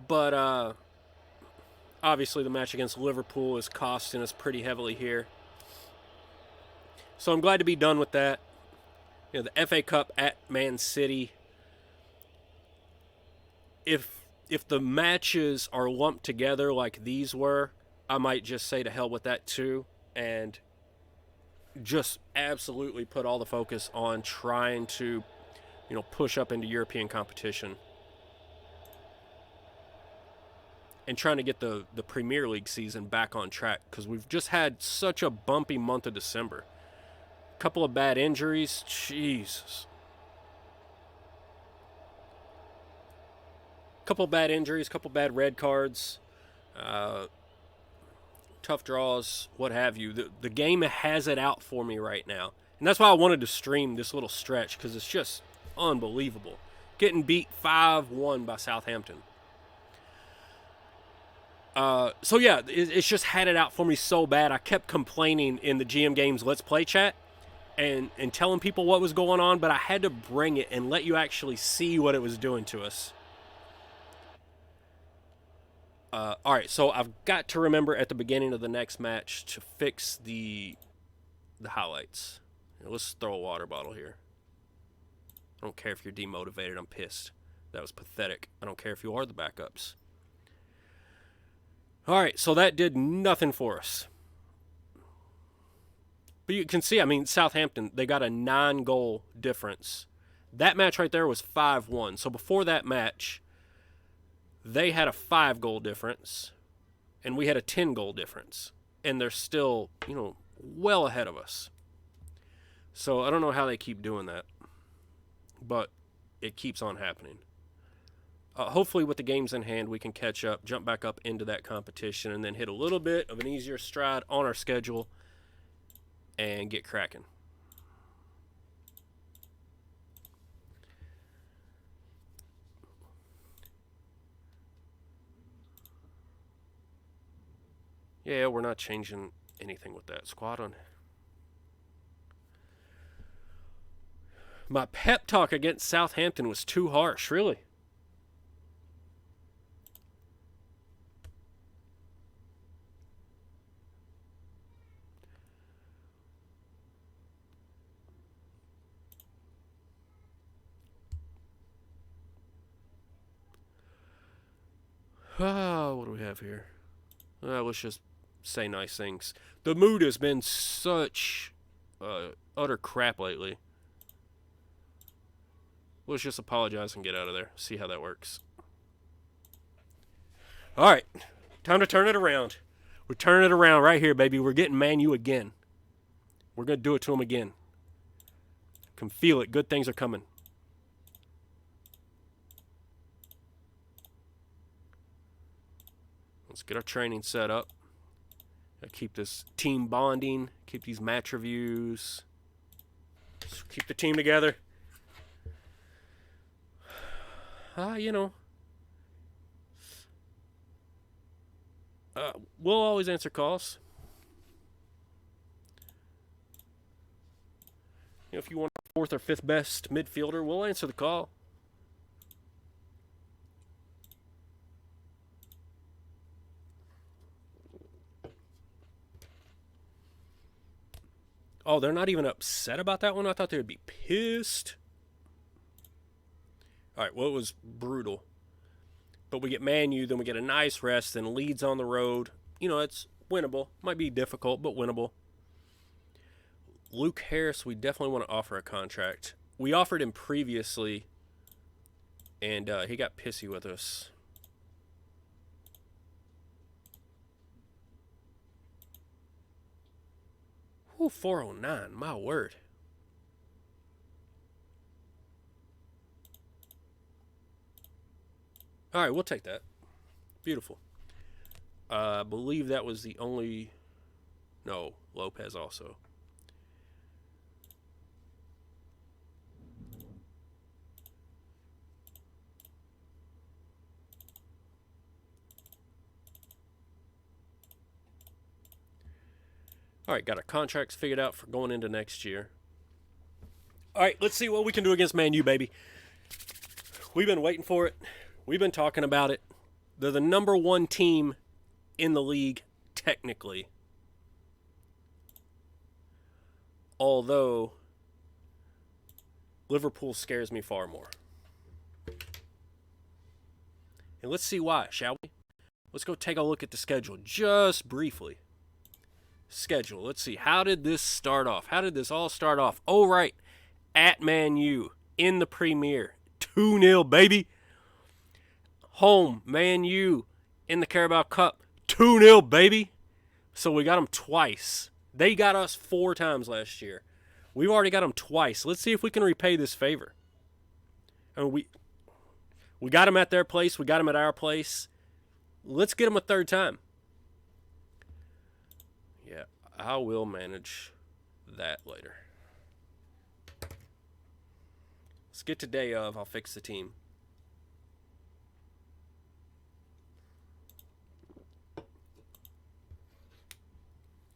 but obviously the match against Liverpool is costing us pretty heavily here. So I'm glad to be done with that. You know, the FA Cup at Man City. If the matches are lumped together like these were, I might just say to hell with that too, and just absolutely put all the focus on trying to, push up into European competition and trying to get the Premier League season back on track, because we've just had such a bumpy month of December. A couple of bad injuries. Jesus. Couple bad injuries, couple bad red cards, tough draws, what have you. The game has it out for me right now. And that's why I wanted to stream this little stretch, because it's just unbelievable. Getting beat 5-1 by Southampton. So yeah, it's just had it out for me so bad. I kept complaining in the GM Games Let's Play chat and telling people what was going on, but I had to bring it and let you actually see what it was doing to us. All right, so I've got to remember at the beginning of the next match to fix the highlights. Let's throw a water bottle here. I don't care if you're demotivated. I'm pissed. That was pathetic. I don't care if you are the backups. All right, so that did nothing for us. But you can see, Southampton, they got a 9-goal difference. That match right there was 5-1. So before that match, they had a 5-goal difference, and we had a 10-goal difference. And they're still, well ahead of us. So I don't know how they keep doing that, but it keeps on happening. Hopefully with the games in hand, we can catch up, jump back up into that competition, and then hit a little bit of an easier stride on our schedule and get cracking. Yeah, we're not changing anything with that. Squad on. My pep talk against Southampton was too harsh, really. What do we have here? Let's just say nice things. The mood has been such utter crap lately. Let's just apologize and get out of there. See how that works. All right. Time to turn it around. We're turning it around right here, baby. We're getting Man U again. We're going to do it to them again. Can feel it. Good things are coming. Let's get our training set up. Keep this team bonding. Keep these match reviews. Keep the team together. We'll always answer calls. If you want a fourth or fifth best midfielder, we'll answer the call. Oh, they're not even upset about that one? I thought they would be pissed. All right, well, it was brutal. But we get Man U, then we get a nice rest, then Leeds on the road. It's winnable. Might be difficult, but winnable. Luke Harris, we definitely want to offer a contract. We offered him previously, and he got pissy with us. Ooh, 409, my word. All right, we'll take that. Beautiful. I believe that was the only... No, Lopez also. All right, got our contracts figured out for going into next year. All right, let's see what we can do against Man U, baby. We've been waiting for it. We've been talking about it. They're the number one team in the league, technically. Although, Liverpool scares me far more. And let's see why, shall we? Let's go take a look at the schedule just briefly. Schedule. Let's see. How did this start off? How did this all start off? Oh, right. At Man U in the Premier. 2-0, baby. Home, Man U in the Carabao Cup. 2-0, baby. So we got them twice. They got us 4 times last year. We've already got them twice. Let's see if we can repay this favor. And we got them at their place. We got them at our place. Let's get them a third time. Yeah, I will manage that later. Let's get to day of. I'll fix the team.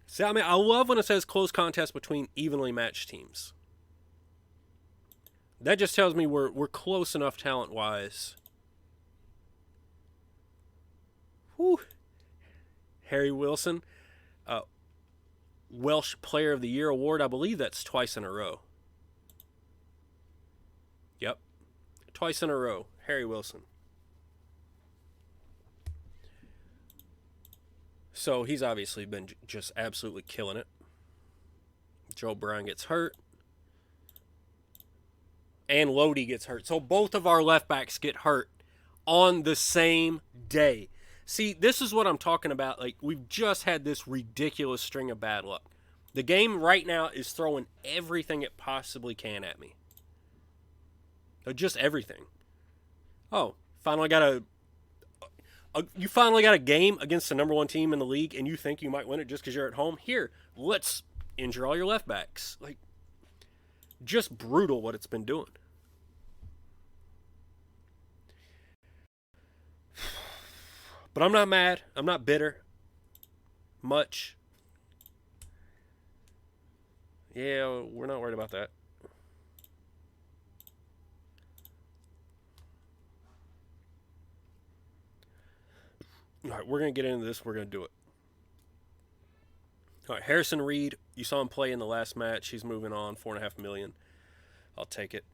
See, I mean, I love when it says close contest between evenly matched teams. That just tells me we're close enough talent-wise. Whew. Harry Wilson, Welsh Player of the Year award. I believe that's twice in a row. Yep. Twice in a row. Harry Wilson. So he's obviously been just absolutely killing it. Joe Bryan gets hurt. And Lodi gets hurt. So both of our left backs get hurt on the same day. See, this is what I'm talking about. Like, we've just had this ridiculous string of bad luck. The game right now is throwing everything it possibly can at me. Just everything. Oh, finally got you finally got a game against the number 1 team in the league, and you think you might win it just because you're at home? Here, let's injure all your left backs. Like, just brutal what it's been doing. But I'm not mad. I'm not bitter. Much. Yeah, we're not worried about that. All right, we're going to get into this. We're going to do it. All right, Harrison Reed, you saw him play in the last match. He's moving on, $4.5 million. I'll take it.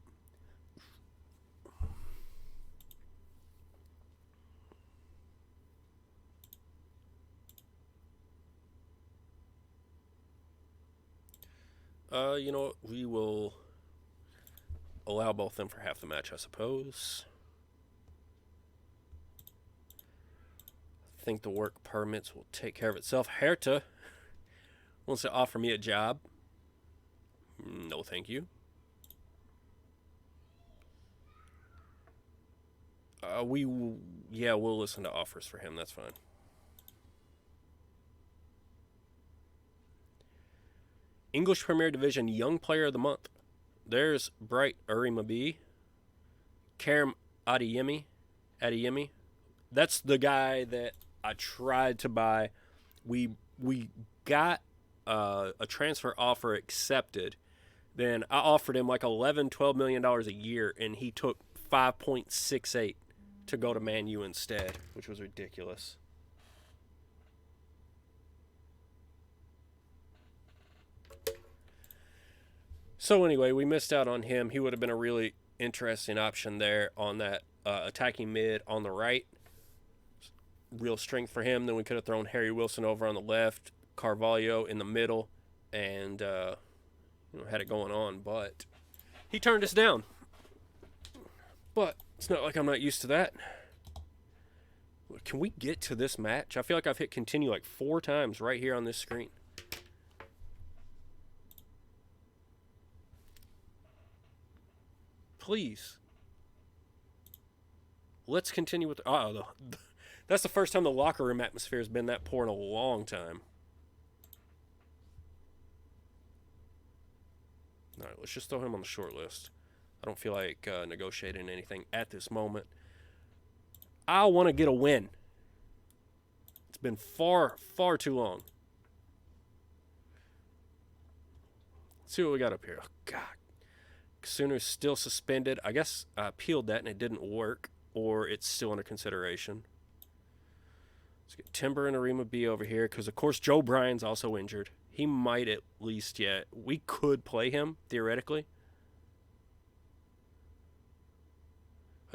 You know what? We will allow both of them for half the match, I suppose. I think the work permits will take care of itself. Hertha wants to offer me a job. No, thank you. We'll listen to offers for him. That's fine. English Premier Division Young Player of the Month. There's Bright Urimabi. Karim Adeyemi. That's the guy that I tried to buy. We got a transfer offer accepted. Then I offered him like $12 million a year, and he took 5.68 to go to Man U instead, which was ridiculous. So anyway, we missed out on him. He would have been a really interesting option there on that attacking mid on the right. Real strength for him. Then we could have thrown Harry Wilson over on the left, Carvalho in the middle, and had it going on. But he turned us down. But it's not like I'm not used to that. Can we get to this match? I feel like I've hit continue like 4 times right here on this screen. Please. Let's continue with... that's the first time the locker room atmosphere has been that poor in a long time. All right, let's just throw him on the short list. I don't feel like negotiating anything at this moment. I want to get a win. It's been far, far too long. Let's see what we got up here. Oh, God. Sooner's still suspended. I guess I appealed that and it didn't work, or it's still under consideration. Let's get Timber and Arima B over here because, of course, Joe Bryan's also injured. He might at least, we could play him, theoretically.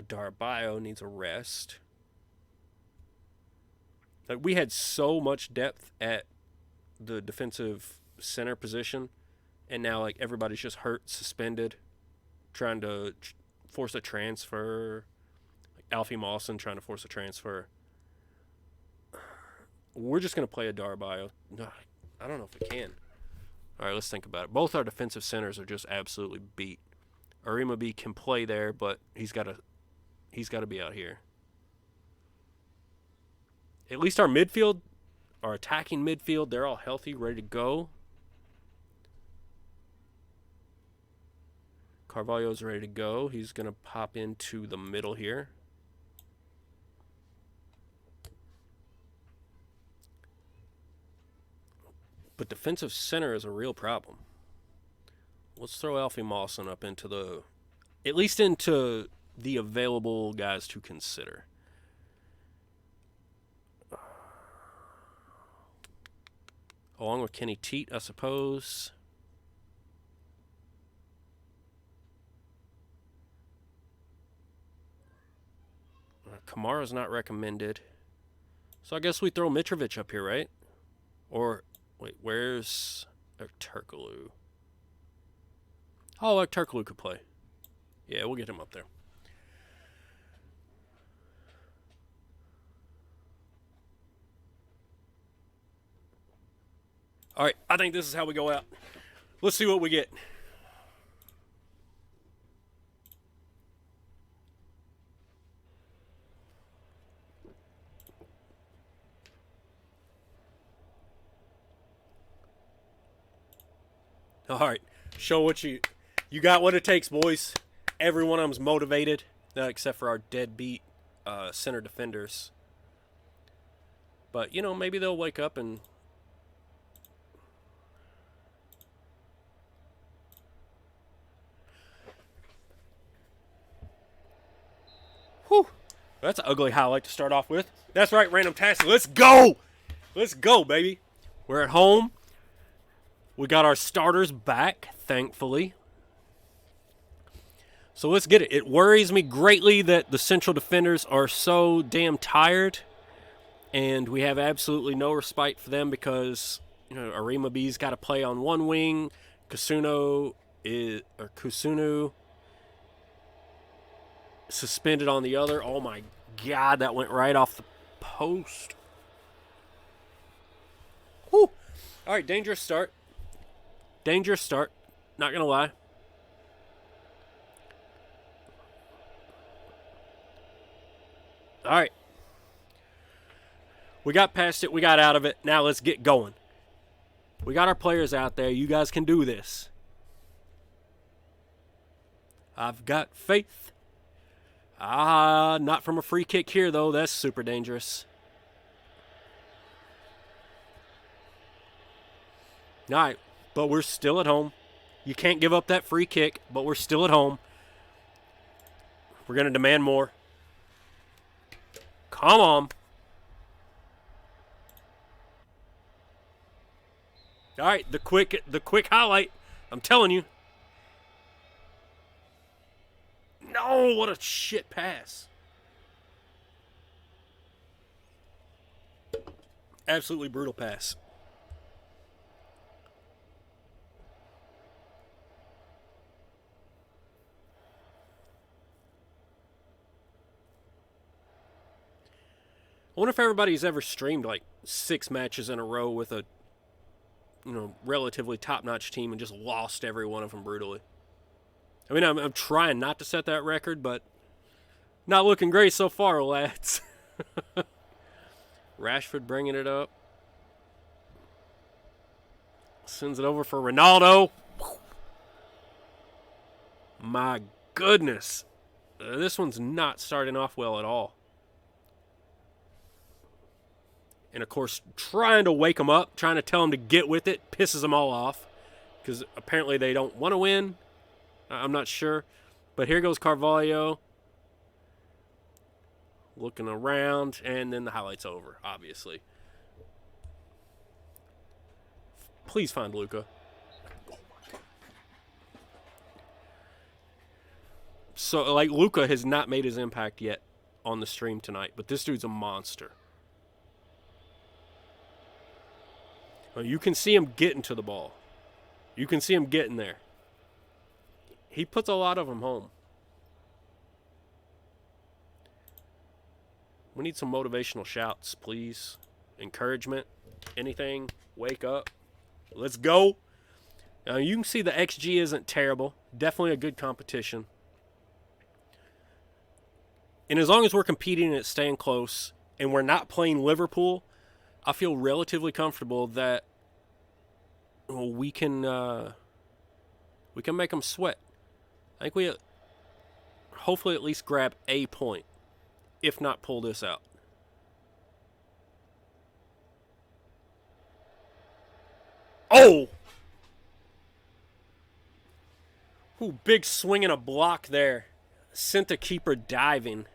Adarabioyo needs a rest. Like, we had so much depth at the defensive center position, and now like everybody's just hurt, suspended, trying to force a transfer. Like Alfie Mawson trying to force a transfer. We're just going to play Adarabioyo. No, I don't know if we can. All right, let's think about it. Both our defensive centers are just absolutely beat. Arimabi can play there, but he's got to be out here. At least our midfield, our attacking midfield, they're all healthy, ready to go. Carvalho's ready to go. He's going to pop into the middle here. But defensive center is a real problem. Let's throw Alfie Mawson up into at least into the available guys to consider. Along with Kenny Teat, I suppose. Kamara's not recommended. So I guess we throw Mitrovic up here, right? Or, wait, where's Turkoglu? Oh, Turkoglu could play. Yeah, we'll get him up there. All right, I think this is how we go out. Let's see what we get. All right, show what you got. What it takes, boys. Every one of them's motivated, except for our deadbeat center defenders. But you know, maybe they'll wake up and. Whew. That's an ugly highlight to start off with. That's right, random task. Let's go! Let's go, baby. We're at home. We got our starters back, thankfully. So let's get it. It worries me greatly that the central defenders are so damn tired, and we have absolutely no respite for them because, you know, Arimabi's got to play on one wing. Kusunu suspended on the other. Oh my God, that went right off the post. Whew. All right, dangerous start. Dangerous start. Not going to lie. All right. We got past it. We got out of it. Now let's get going. We got our players out there. You guys can do this. I've got faith. Not from a free kick here, though. That's super dangerous. All right. But we're still at home. You can't give up that free kick, but we're still at home. We're going to demand more. Come on. All right, the quick highlight. I'm telling you. No, what a shit pass. Absolutely brutal pass. I wonder if everybody's ever streamed like 6 matches in a row with a, you know, relatively top-notch team and just lost every one of them brutally. I mean, I'm trying not to set that record, but not looking great so far, lads. Rashford bringing it up. Sends it over for Ronaldo. My goodness. This one's not starting off well at all. And, of course, trying to wake them up, trying to tell them to get with it, pisses them all off. Because apparently they don't want to win. I'm not sure. But here goes Carvalho. Looking around, and then the highlight's over, obviously. Please find Luka. So, like, Luka has not made his impact yet on the stream tonight, but this dude's a monster. You can see him getting to the ball. You can see him getting there. He puts a lot of them home. We need some motivational shouts, please. Encouragement. Anything. Wake up. Let's go. Now, you can see the XG isn't terrible. Definitely a good competition. And as long as we're competing and it's staying close and we're not playing Liverpool, I feel relatively comfortable that we can make them sweat. I think we hopefully at least grab a point, if not pull this out. Oh! Ooh, big swing and a block there. Sent the keeper diving.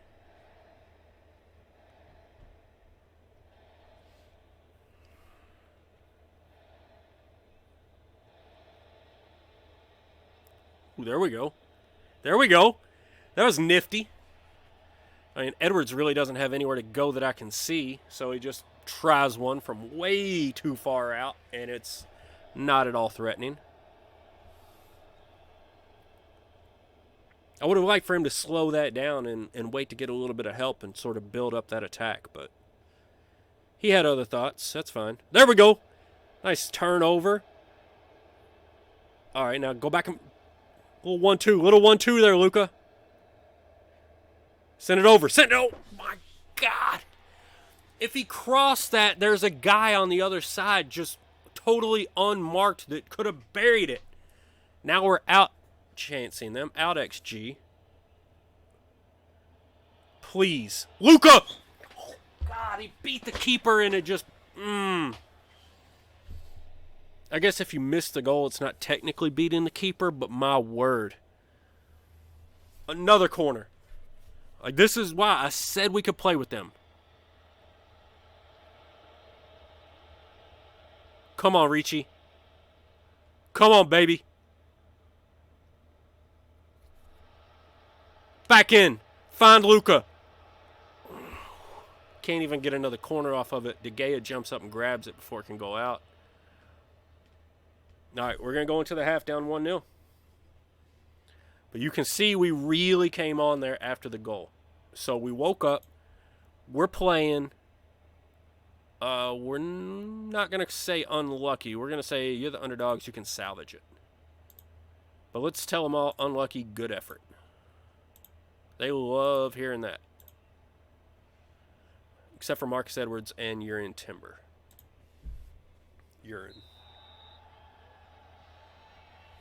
Ooh, there we go. There we go. That was nifty. I mean, Edwards really doesn't have anywhere to go that I can see, so he just tries one from way too far out, and it's not at all threatening. I would have liked for him to slow that down and wait to get a little bit of help and sort of build up that attack, but he had other thoughts. That's fine. There we go. Nice turnover. All right, now go back and... Little 1-2. Little 1-2 there, Luka. Send it over. Send it. Oh, my God. If he crossed that, there's a guy on the other side just totally unmarked that could have buried it. Now we're out chancing them. Out XG. Please. Luka! Oh, God, he beat the keeper and it just... I guess if you miss the goal, it's not technically beating the keeper, but my word. Another corner. Like, this is why I said we could play with them. Come on, Ricci. Come on, baby. Back in. Find Luka. Can't even get another corner off of it. De Gea jumps up and grabs it before it can go out. All right, we're going to go into the half down 1-0. But you can see we really came on there after the goal. So we woke up. We're playing. We're not going to say unlucky. We're going to say you're the underdogs. You can salvage it. But let's tell them all unlucky, good effort. They love hearing that. Except for Marcus Edwards and Urine Timber. Urine.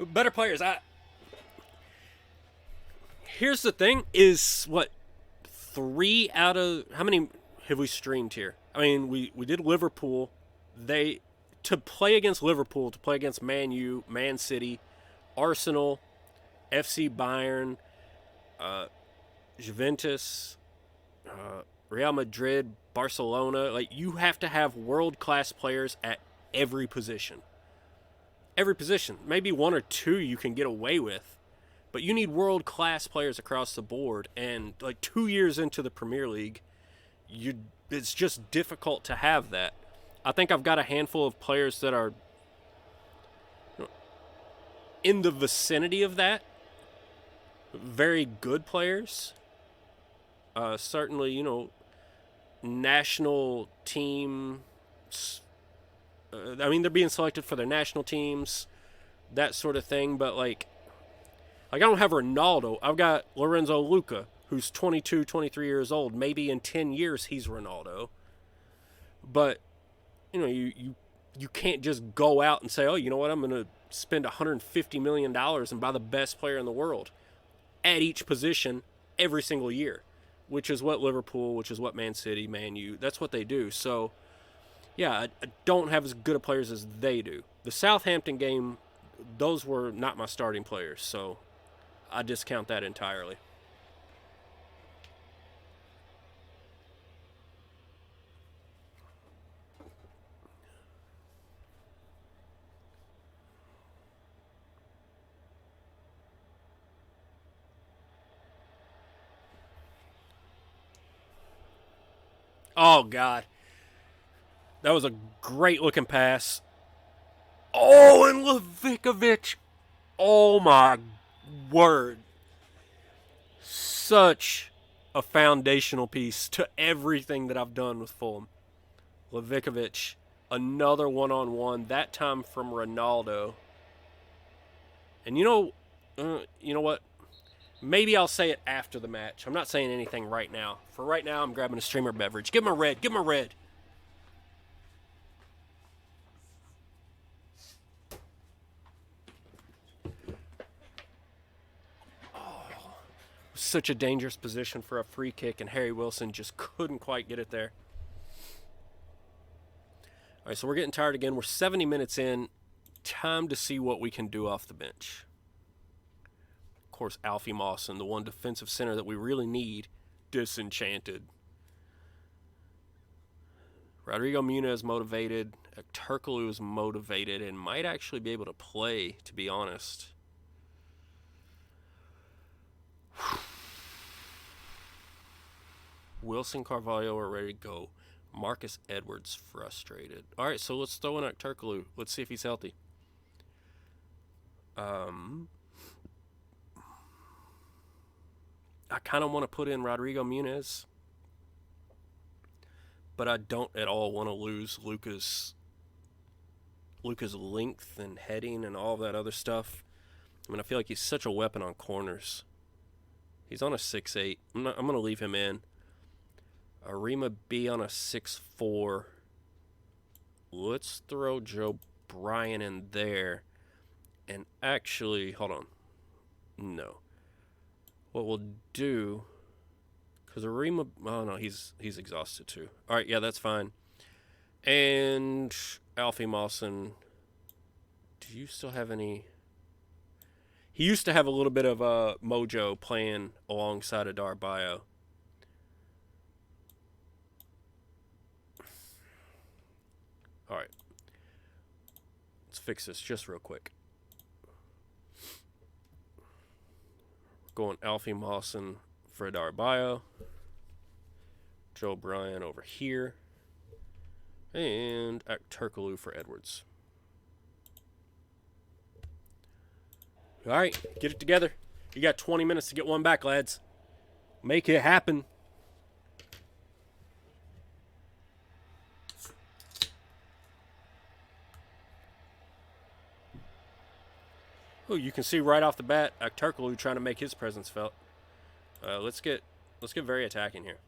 Better players. Here's the thing, is what, 3 out of, how many have we streamed here? I mean, we did Liverpool. To play against Liverpool, to play against Man U, Man City, Arsenal, FC Bayern, Juventus, Real Madrid, Barcelona, like, you have to have world-class players at every position. Every position. Maybe 1 or 2 you can get away with, but you need world-class players across the board, and like 2 years into the Premier League, it's just difficult to have that. I think I've got a handful of players that are in the vicinity of that. Very good players. Certainly, national team... I mean, they're being selected for their national teams, that sort of thing. But, like I don't have Ronaldo. I've got Lorenzo Luca, who's 22, 23 years old. Maybe in 10 years he's Ronaldo. But, you can't just go out and say, oh, you know what, I'm going to spend $150 million and buy the best player in the world at each position every single year, which is what Liverpool, which is what Man City, Man U, that's what they do. So... yeah, I don't have as good of players as they do. The Southampton game, those were not my starting players, so I discount that entirely. Oh, God. That was a great looking pass. Oh, and Levikovic. Oh, my word. Such a foundational piece to everything that I've done with Fulham. Levikovic, another one-on-one, that time from Ronaldo. And you know what? Maybe I'll say it after the match. I'm not saying anything right now. For right now, I'm grabbing a streamer beverage. Give him a red. Give him a red. Such a dangerous position for a free kick, and Harry Wilson just couldn't quite get it there. All right, so we're getting tired again. We're 70 minutes in. Time to see what we can do off the bench. Of course, Alfie Mawson, the one defensive center that we really need, disenchanted. Rodrigo Muniz motivated. Turkoglu is motivated and might actually be able to play, to be honest. Wilson, Carvalho are ready to go. Marcus Edwards frustrated. All right, so let's throw in Turkoglu. Let's see if he's healthy. I kind of want to put in Rodrigo Muniz, but I don't at all want to lose Luca's length and heading and all that other stuff. I mean, I feel like he's such a weapon on corners. He's on a 6'8". I'm going to leave him in. Arima B on a 6'4". Let's throw Joe Bryan in there. And actually, hold on. No. What we'll do, because Arima, oh no, he's exhausted too. All right, yeah, that's fine. And Alfie Mawson, do you still have any? He used to have a little bit of mojo playing alongside of Darbayo. All right, let's fix this just real quick. Going Alfie Mawson for Darbayo. Joe Bryan over here. And Turkoglu for Edwards. All right, get it together. You got 20 minutes to get one back, lads. Make it happen. Oh, you can see right off the bat, Turkoglu trying to make his presence felt. Let's get very attacking here.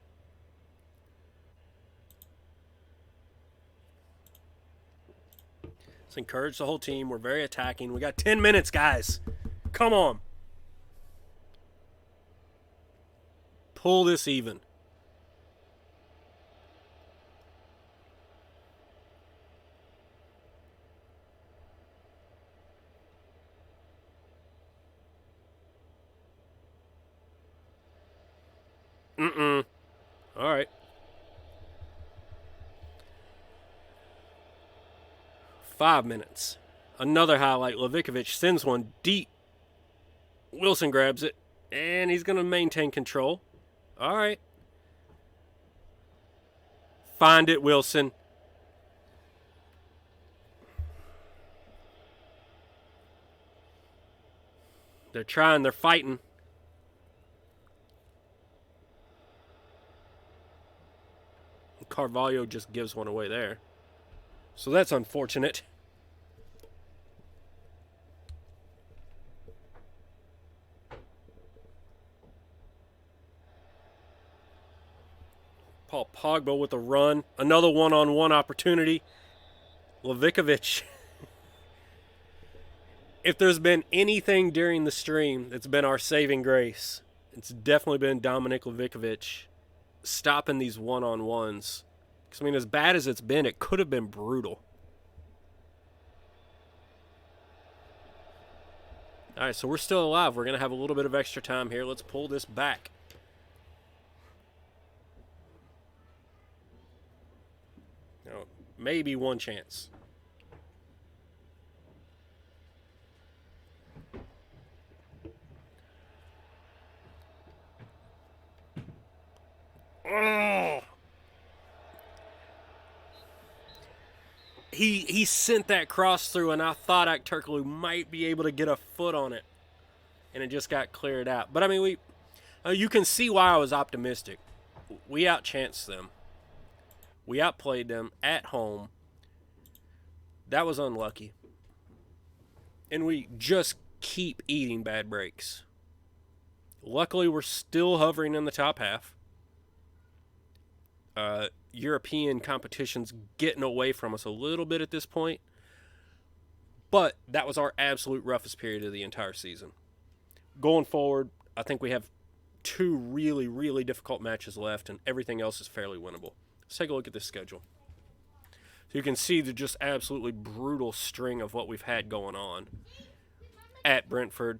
Let's encourage the whole team. We're very attacking. We got 10 minutes, guys. Come on. Pull this even. All right. Five minutes. Another highlight. Levikovic sends one deep. Wilson grabs it, and he's going to maintain control. All right. Find it, Wilson. They're trying. They're fighting. Carvalho just gives one away there. So that's unfortunate. Paul Pogba with a run. Another one-on-one opportunity. Levikovic. If there's been anything during the stream that's been our saving grace, it's definitely been Dominic Levikovic stopping these one-on-ones. Because, I mean, as bad as it's been, it could have been brutal. All right, so we're still alive. We're going to have a little bit of extra time here. Let's pull this back. Now, maybe one chance. Oh. he sent that cross through, and I thought Turkoglu might be able to get a foot on it, and it just got cleared out. But I mean, you can see why I was optimistic. We outchanced them. We outplayed them at home. That was unlucky. And we just keep eating bad breaks. Luckily, we're still hovering in the top half. European competition's getting away from us a little bit at this point. But that was our absolute roughest period of the entire season. Going forward, I think we have 2 really, really difficult matches left, and everything else is fairly winnable. Let's take a look at this schedule. So you can see the just absolutely brutal string of what we've had going on. At Brentford,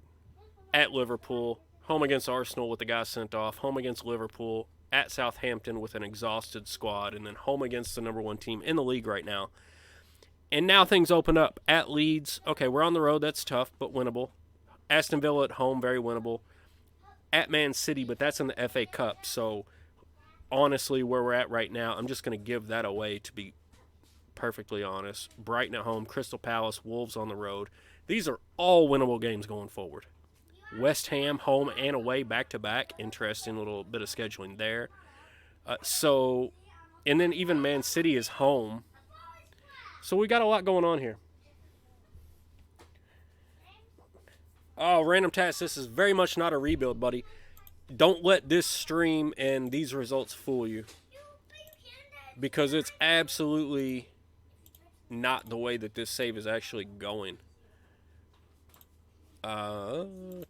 at Liverpool, home against Arsenal with the guy sent off, home against Liverpool, at Southampton with an exhausted squad, and then home against the number 1 team in the league right now. And now things open up. At Leeds, okay, we're on the road, that's tough, but winnable. Aston Villa at home, very winnable. At Man City, but that's in the FA Cup, so honestly, where we're at right now, I'm just going to give that away, to be perfectly honest. Brighton at home, Crystal Palace, Wolves on the road. These are all winnable games going forward. West Ham, home and away, back-to-back. Interesting little bit of scheduling there. And then even Man City is home. So we got a lot going on here. Oh, random task. This is very much not a rebuild, buddy. Don't let this stream and these results fool you. Because it's absolutely not the way that this save is actually going.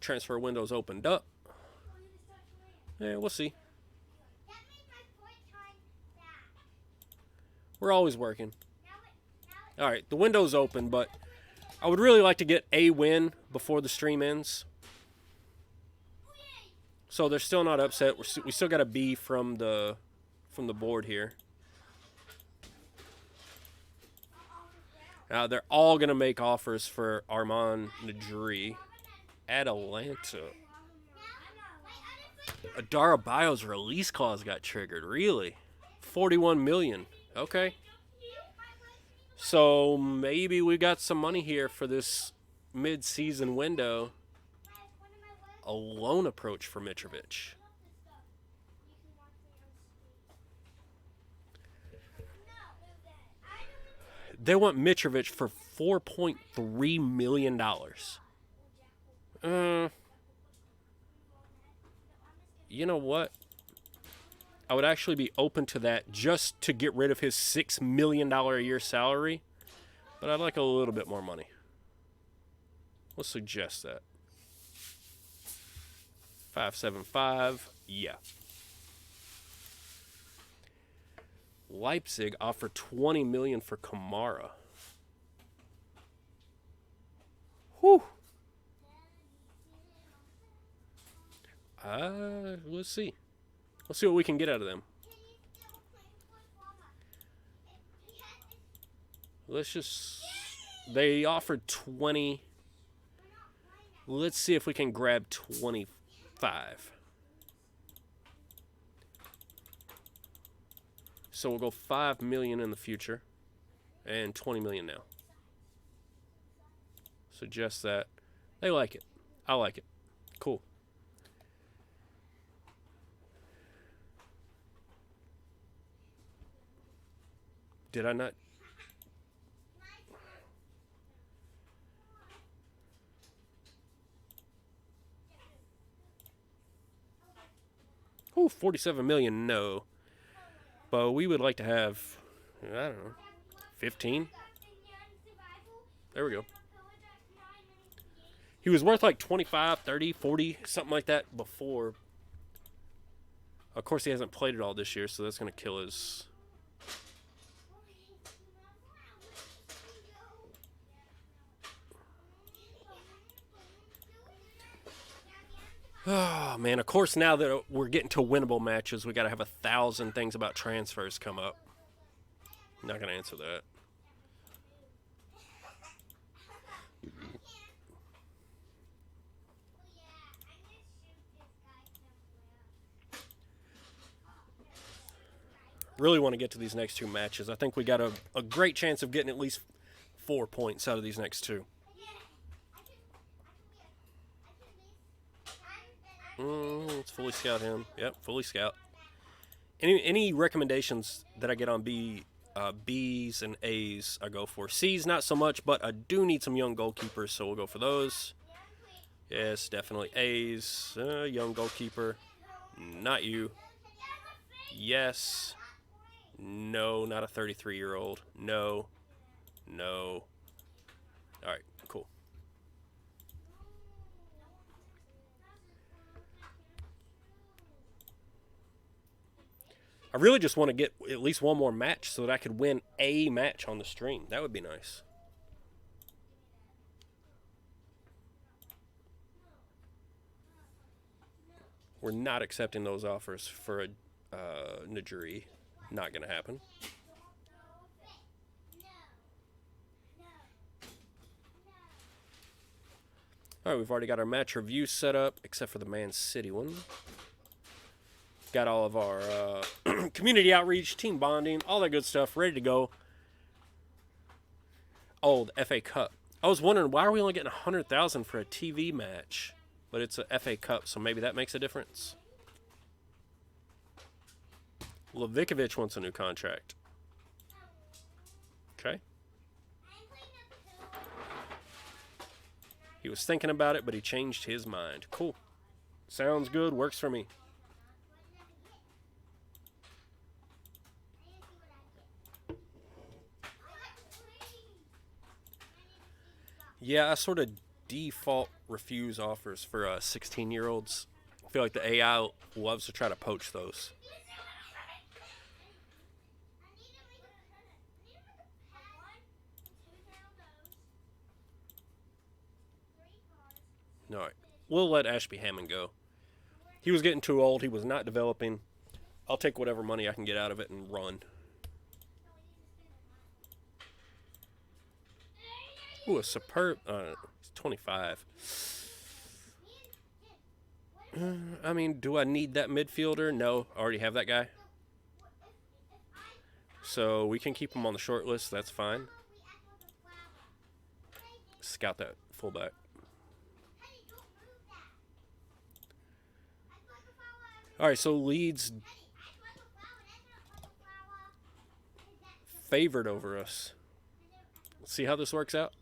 Transfer window's opened up. Yeah, we'll see. We're always working. All right, the window's open, but I would really like to get a win before the stream ends. So they're still not upset. We still got a B from the board here. Now they're all gonna make offers for Armand Nadri. Atalanta. Adara Bio's release clause got triggered. Really? 41 million. Okay. So maybe we got some money here for this mid-season window. A loan approach for Mitrovic. They want Mitrovic for $4.3 million. You know what? I would actually be open to that just to get rid of his $6 million a year salary. But I'd like a little bit more money. We'll suggest that. 575. Yeah. Leipzig offered $20 million for Kamara. Whew. Let's see. Let's see what we can get out of them. Let's just... They offered 20. Let's see if we can grab 25. So we'll go 5 million in the future and 20 million now. Suggest that. They like it. I like it. Cool. Did I not? Oh, 47 million, no. But we would like to have, I don't know, 15? There we go. He was worth like 25, 30, 40, something like that before. Of course, he hasn't played it all this year, so that's going to kill his... Oh, man, of course, now that we're getting to winnable matches, we got to have 1,000 things about transfers come up. I'm not going to answer that. Really want to get to these next 2 matches. I think we got a great chance of getting at least 4 points out of these next 2. Let's fully scout him. Yep, fully scout. Any recommendations that I get on B's and A's, I go for. C's, not so much, but I do need some young goalkeepers, so we'll go for those. Yes, definitely A's. Young goalkeeper. Not you. Yes. No, not a 33-year-old. No. No. All right, cool. I really just want to get at least one more match so that I could win a match on the stream. That would be nice. We're not accepting those offers for a Najuri. Not going to happen. All right, we've already got our match review set up, except for the Man City one. Got all of our community outreach, team bonding, all that good stuff ready to go. Oh, the FA Cup. I was wondering, why are we only getting $100,000 for a TV match? But it's a FA Cup, so maybe that makes a difference. Levikovic wants a new contract. Okay. He was thinking about it, but he changed his mind. Cool. Sounds good. Works for me. Yeah, I sort of default refuse offers for 16-year-olds. I feel like the AI loves to try to poach those. All right, we'll let Ashby Hammond go. He was getting too old. He was not developing. I'll take whatever money I can get out of it and run. Ooh, a superb. It's 25. I mean, do I need that midfielder? No, I already have that guy. So we can keep him on the short list. That's fine. Scout that fullback. All right, so Leeds favored over us. Let's see how this works out.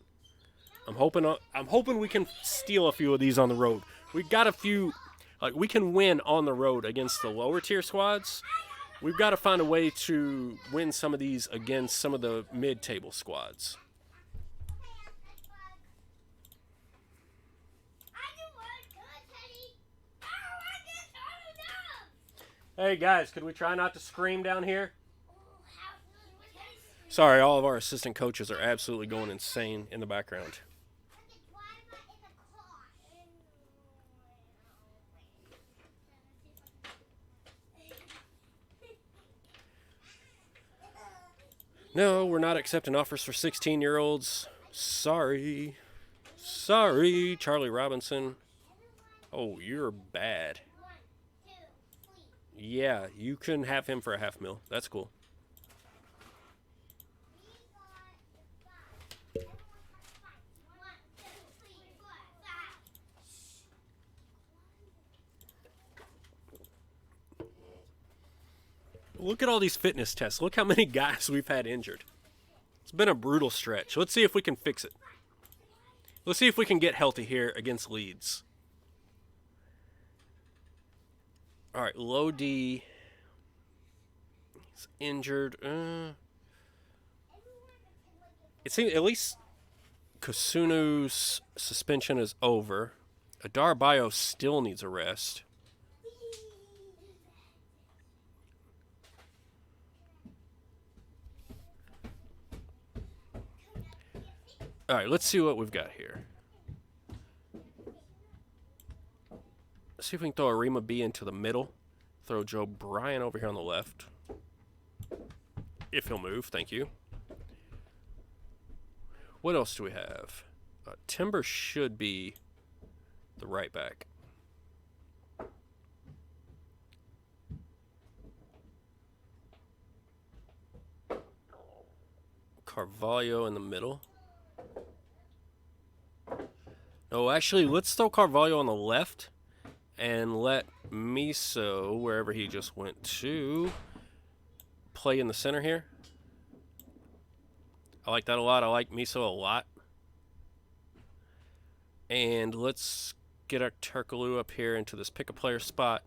I'm hoping we can steal a few of these on the road. We got a few, like we can win on the road against the lower tier squads. We've got to find a way to win some of these against some of the mid-table squads. Hey guys, could we try not to scream down here? Sorry, all of our assistant coaches are absolutely going insane in the background. No, we're not accepting offers for 16-year-olds. Sorry. Sorry, Charlie Robinson. Oh, you're bad. Yeah, you can have him for a $500,000. That's cool. Look at all these fitness tests. Look how many guys we've had injured. It's been a brutal stretch. Let's see if we can fix it. Let's see if we can get healthy here against Leeds. All right, low D. He's injured. It seems at least Kasunu's suspension is over. Adar Bayo still needs a rest. All right, let's see what we've got here. Let's see if we can throw Arima B into the middle. Throw Joe Bryan over here on the left. If he'll move, thank you. What else do we have? Timber should be the right back. Carvalho in the middle. No, actually, let's throw Carvalho on the left and let Miso, wherever he just went to, play in the center here. I like that a lot. I like Miso a lot. And let's get our Turkaloo up here into this pick-a-player spot.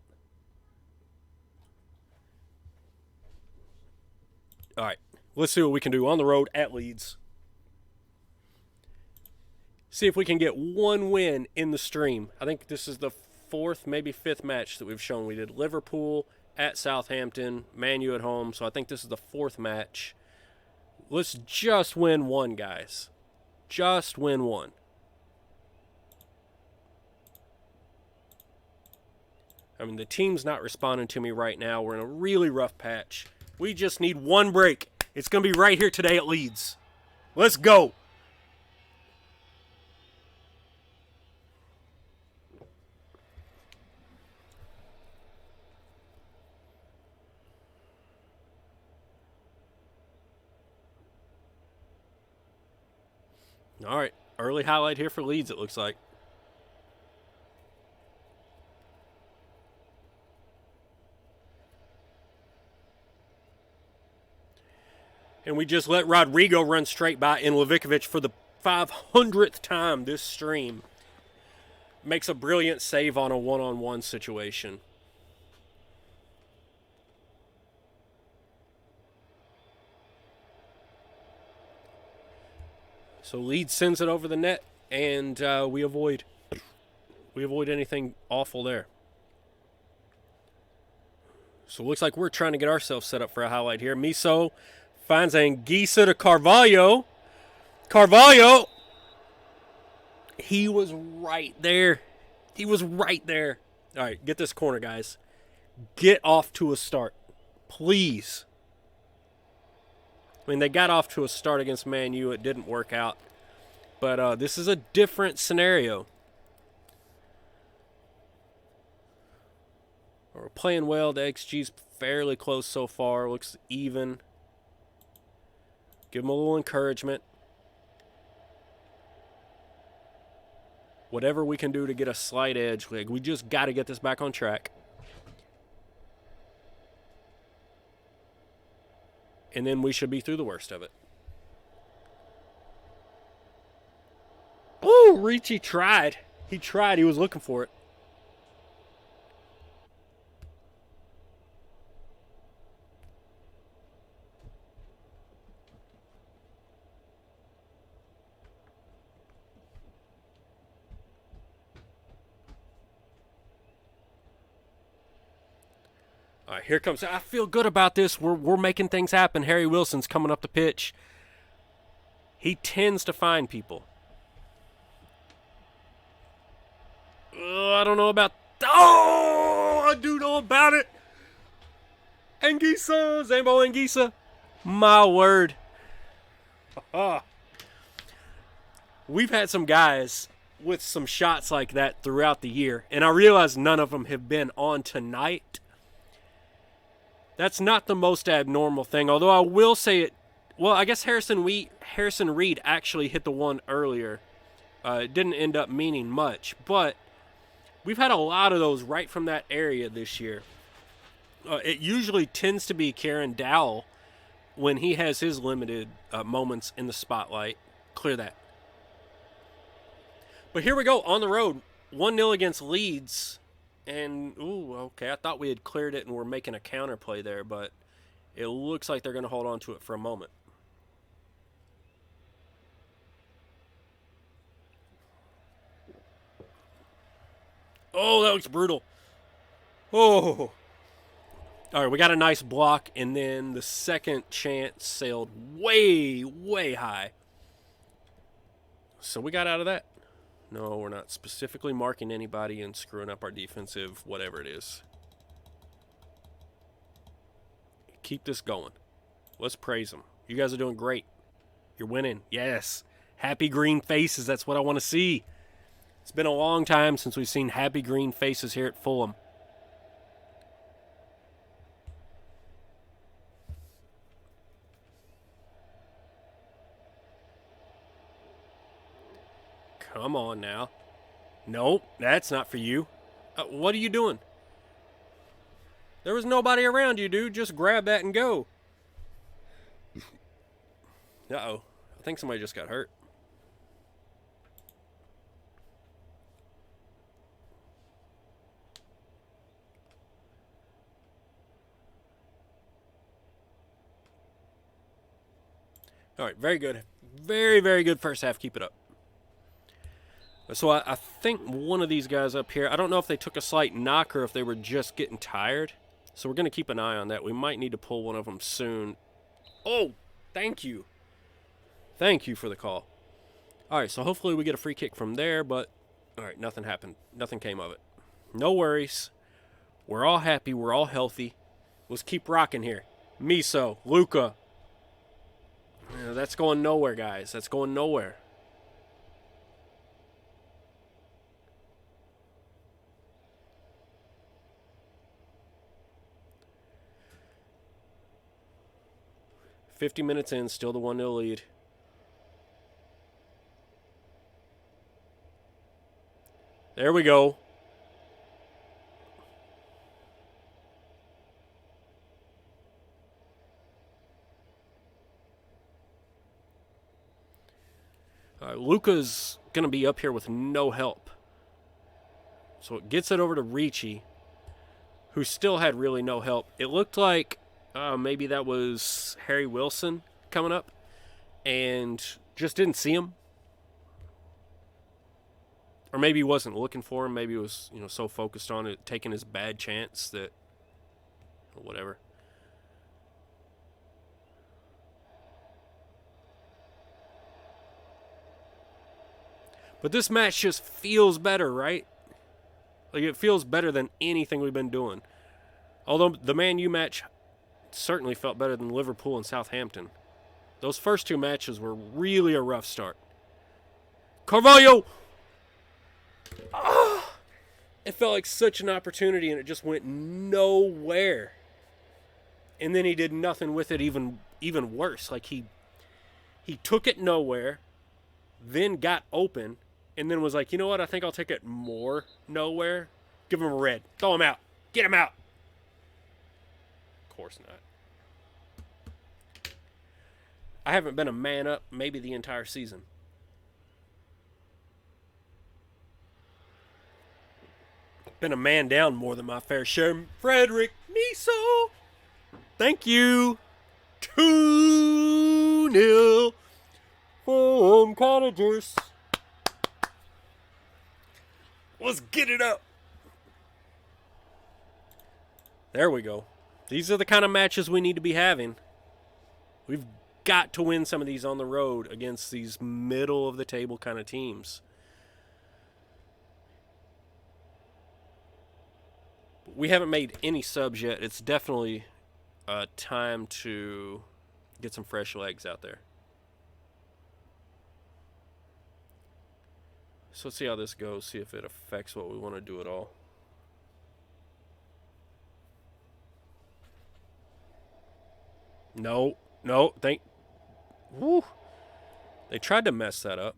All right, let's see what we can do on the road at Leeds. See if we can get one win in the stream. I think this is the fourth, maybe fifth match that we've shown. We did Liverpool at Southampton, Man U at home, so I think this is the fourth match. Let's just win one, guys. Just win one. I mean, the team's not responding to me right now. We're in a really rough patch. We just need one break. It's going to be right here today at Leeds. Let's go. All right, early highlight here for Leeds, it looks like. And we just let Rodrigo run straight by in Levikovich for the 500th time this stream. Makes a brilliant save on a one-on-one situation. So Leeds sends it over the net, and we avoid anything awful there. So it looks like we're trying to get ourselves set up for a highlight here. Miso finds Anguissa to Carvalho. Carvalho! He was right there. He was right there. All right, get this corner, guys. Get off to a start. Please. I mean, they got off to a start against Man U. It didn't work out. But this is a different scenario. We're playing well. The XG's fairly close so far. Looks even. Give them a little encouragement. Whatever we can do to get a slight edge. Like, we just got to get this back on track. And then we should be through the worst of it. Oh, Ricci tried. He tried. He was looking for it. All right, here comes. I feel good about this. We're making things happen. Harry Wilson's coming up the pitch. He tends to find people. I don't know about. Oh, I do know about it. Anguissa, Zambo Anguissa. My word. We've had some guys with some shots like that throughout the year, and I realize none of them have been on tonight. That's not the most abnormal thing, although I will say it. Well, I guess Harrison Reed actually hit the one earlier. It didn't end up meaning much, but we've had a lot of those right from that area this year. It usually tends to be Kieran Dowell when he has his limited moments in the spotlight. Clear that. But here we go on the road. 1-0 against Leeds. And, ooh, okay, I thought we had cleared it and we're making a counterplay there, but it looks like they're going to hold on to it for a moment. Oh, that looks brutal. Oh. All right, we got a nice block, and then the second chance sailed way, way high. So we got out of that. No, we're not specifically marking anybody and screwing up our defensive, whatever it is. Keep this going. Let's praise them. You guys are doing great. You're winning. Yes. Happy green faces. That's what I want to see. It's been a long time since we've seen happy green faces here at Fulham. Come on now. Nope, that's not for you. What are you doing? There was nobody around you, dude. Just grab that and go. Uh-oh. I think somebody just got hurt. All right, very good. Very, very good first half. Keep it up. So I think one of these guys up here, I don't know if they took a slight knock or if they were just getting tired. So we're going to keep an eye on that. We might need to pull one of them soon. Oh, thank you. Thank you for the call. All right, so hopefully we get a free kick from there, but all right, nothing happened. Nothing came of it. No worries. We're all happy. We're all healthy. Let's keep rocking here. Miso, Luca. That's going nowhere, guys. That's going nowhere. $50 minutes in, still the 1-0 lead. There we go. Luca's going to be up here with no help. So it gets it over to Ricci, who still had really no help. It looked like maybe that was Harry Wilson coming up and just didn't see him. Or maybe he wasn't looking for him. Maybe he was, so focused on it, taking his bad chance that, whatever. But this match just feels better, right? Like, it feels better than anything we've been doing. Although the Man U match certainly felt better than Liverpool and Southampton. Those first two matches were really a rough start. Carvalho! It felt like such an opportunity, and it just went nowhere. And then he did nothing with it, even worse. Like, he took it nowhere, then got open, and then was like, you know what, I think I'll take it more nowhere. Give him a red. Throw him out. Get him out. Of course not. I haven't been a man up maybe the entire season. Been a man down more than my fair share. Frederick Miso. Thank you. 2-0 from Cottagers. Let's get it up. There we go. These are the kind of matches we need to be having. We've got to win some of these on the road against these middle-of-the-table kind of teams. We haven't made any subs yet. It's definitely time to get some fresh legs out there. So let's see how this goes, see if it affects what we want to do at all. No. Woo. They tried to mess that up.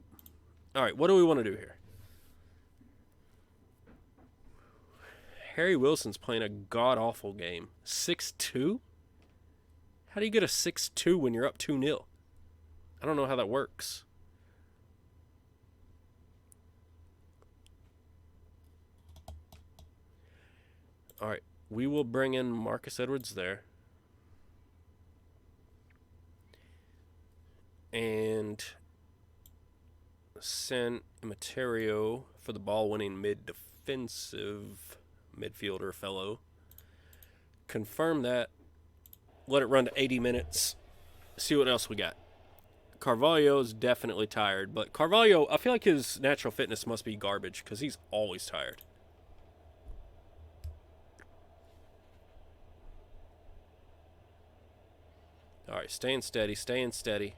All right, what do we want to do here? Harry Wilson's playing a god-awful game. 6-2? How do you get a 6-2 when you're up 2-0? I don't know how that works. All right, we will bring in Marcus Edwards there. And send Immaterio for the ball-winning mid-defensive midfielder fellow. Confirm that. Let it run to 80 minutes. See what else we got. Carvalho's definitely tired, but Carvalho, I feel like his natural fitness must be garbage because he's always tired. All right, staying steady.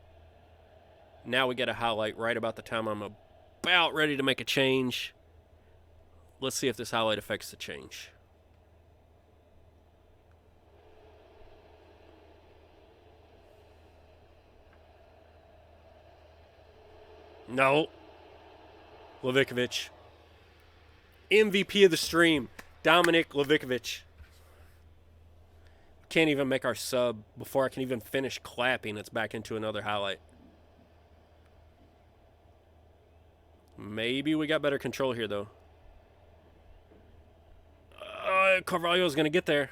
Now we get a highlight right about the time I'm about ready to make a change. Let's see if this highlight affects the change. No. Levikovich. MVP of the stream, Dominic Levikovich. Can't even make our sub before I can even finish clapping. It's back into another highlight. Maybe we got better control here, though. Carvalho's going to get there.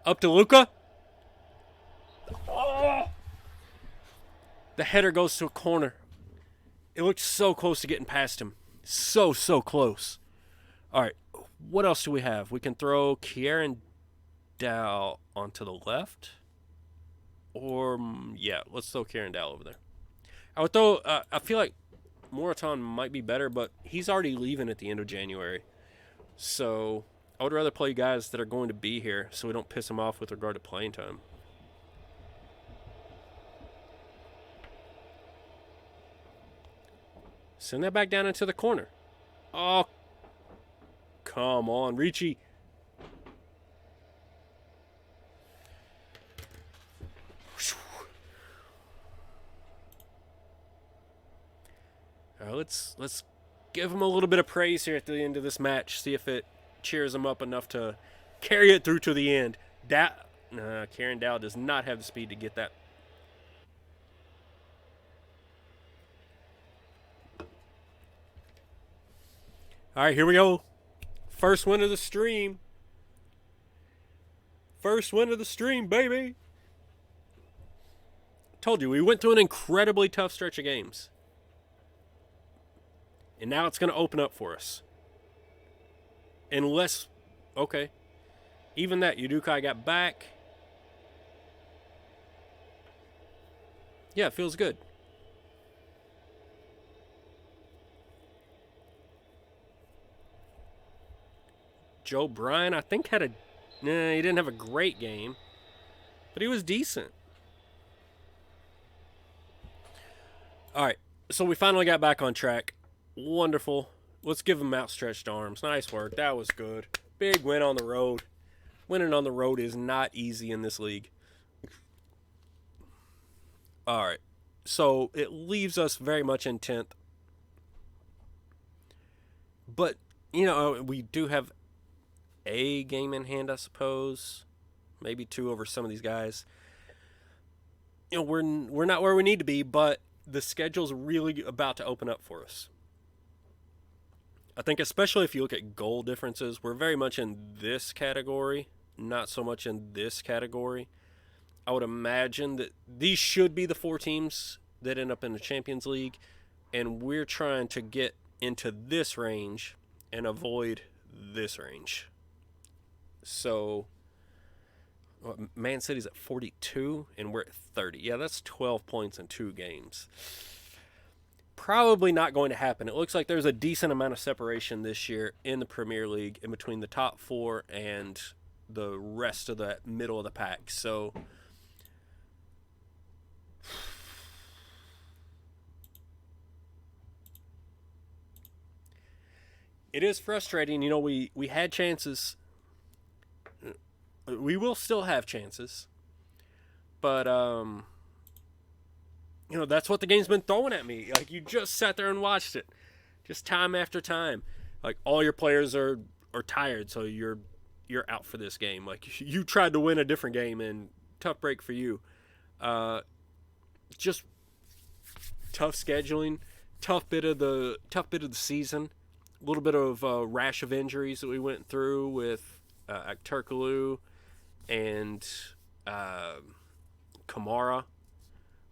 Up to Luca. Oh! The header goes to a corner. It looked so close to getting past him. So close. All right, what else do we have? We can throw Kieran Dow onto the left. Or, yeah, let's throw Kieran Dow over there. I would throw, I feel like Moraton might be better, but he's already leaving at the end of January. So I would rather play guys that are going to be here so we don't piss them off with regard to playing time. Send that back down into the corner. Oh, come on, Ricci. All right, let's give him a little bit of praise here at the end of this match. See if it cheers him up enough to carry it through to the end. Kieran Dow does not have the speed to get that. All right, here we go. First win of the stream. First win of the stream, baby. Told you, we went through an incredibly tough stretch of games. And now it's going to open up for us. Unless, okay. Even that, Udukai got back. Yeah, it feels good. Joe Bryan, I think, he didn't have a great game, but he was decent. All right, so we finally got back on track. Wonderful. Let's give him outstretched arms. Nice work. That was good. Big win on the road. Winning on the road is not easy in this league. All right, so it leaves us very much in 10th. But, you know, we do have a game in hand, I suppose. Maybe two over some of these guys. You know, we're not where we need to be, but the schedule's really about to open up for us. I think especially if you look at goal differences, we're very much in this category, not so much in this category. I would imagine that these should be the four teams that end up in the Champions League, and we're trying to get into this range and avoid this range. So, Man City's at 42, and we're at 30. Yeah, that's 12 points in 2 games. Probably not going to happen. It looks like there's a decent amount of separation this year in the Premier League in between the top 4 and the rest of the middle of the pack. So, it is frustrating. You know, we had chances. We will still have chances. But, you know, that's what the game's been throwing at me. Like, you just sat there and watched it. Just time after time. Like, all your players are tired, so you're out for this game. Like, you tried to win a different game, and tough break for you. Just tough scheduling, tough bit of the season. A little bit of a rash of injuries that we went through with Turkoglu and Kamara,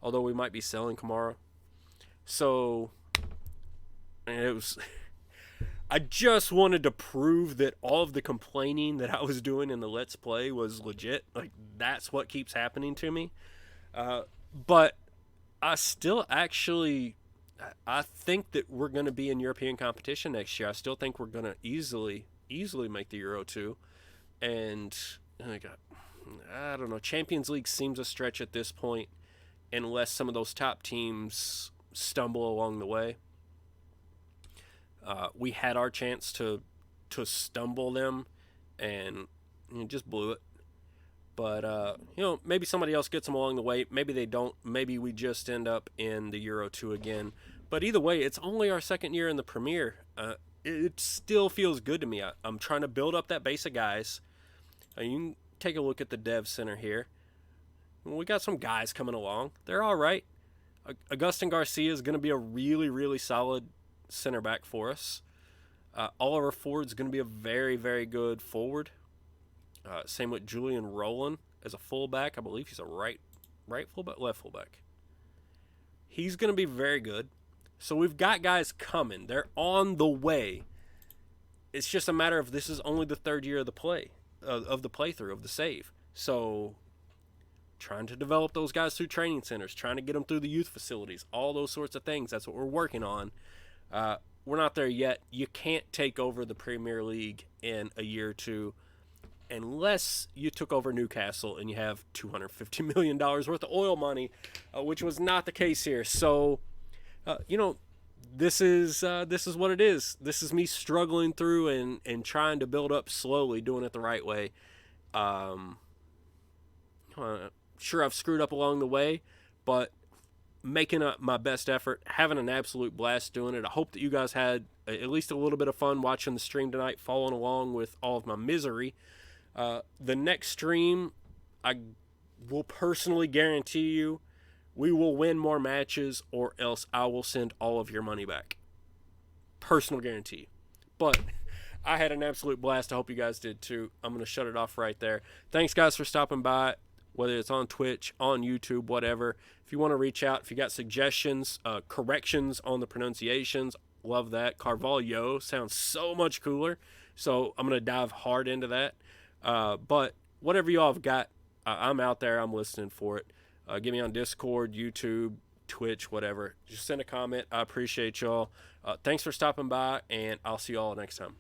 although we might be selling Kamara. So, it was. I just wanted to prove that all of the complaining that I was doing in the Let's Play was legit. Like, that's what keeps happening to me. But I still actually, I think that we're going to be in European competition next year. I still think we're going to easily make the Euro 2. And, I don't know, Champions League seems a stretch at this point unless some of those top teams stumble along the way. We had our chance to stumble them and just blew it. But, maybe somebody else gets them along the way. Maybe they don't. Maybe we just end up in the Euro 2 again. But either way, it's only our second year in the Premier. It still feels good to me. I'm trying to build up that base of guys. You can take a look at the dev center here. We got some guys coming along. They're all right. Augustin Garcia is going to be a really, really solid center back for us. Oliver Ford's going to be a very, very good forward. Same with Julian Rowland as a fullback. I believe he's a right fullback, left fullback. He's going to be very good. So we've got guys coming. They're on the way. It's just a matter of this is only the third year of the playthrough of the save. So trying to develop those guys through training centers, trying to get them through the youth facilities, all those sorts of things. That's what we're working on. We're not there yet. You can't take over the Premier League in a year or two unless you took over Newcastle and you have $250 million worth of oil money, which was not the case here. So, this is what it is. This is me struggling through and trying to build up slowly, doing it the right way. Sure, I've screwed up along the way, but making my best effort, having an absolute blast doing it. I hope that you guys had at least a little bit of fun watching the stream tonight, following along with all of my misery. The next stream, I will personally guarantee you, we will win more matches or else I will send all of your money back. Personal guarantee. But I had an absolute blast. I hope you guys did too. I'm going to shut it off right there. Thanks, guys, for stopping by, whether it's on Twitch, on YouTube, whatever. If you want to reach out, if you got suggestions, corrections on the pronunciations, love that. Carvalho sounds so much cooler. So I'm going to dive hard into that. But whatever y'all have got, I'm out there. I'm listening for it. Get me on Discord, YouTube, Twitch, whatever. Just send a comment. I appreciate y'all. Thanks for stopping by, and I'll see y'all next time.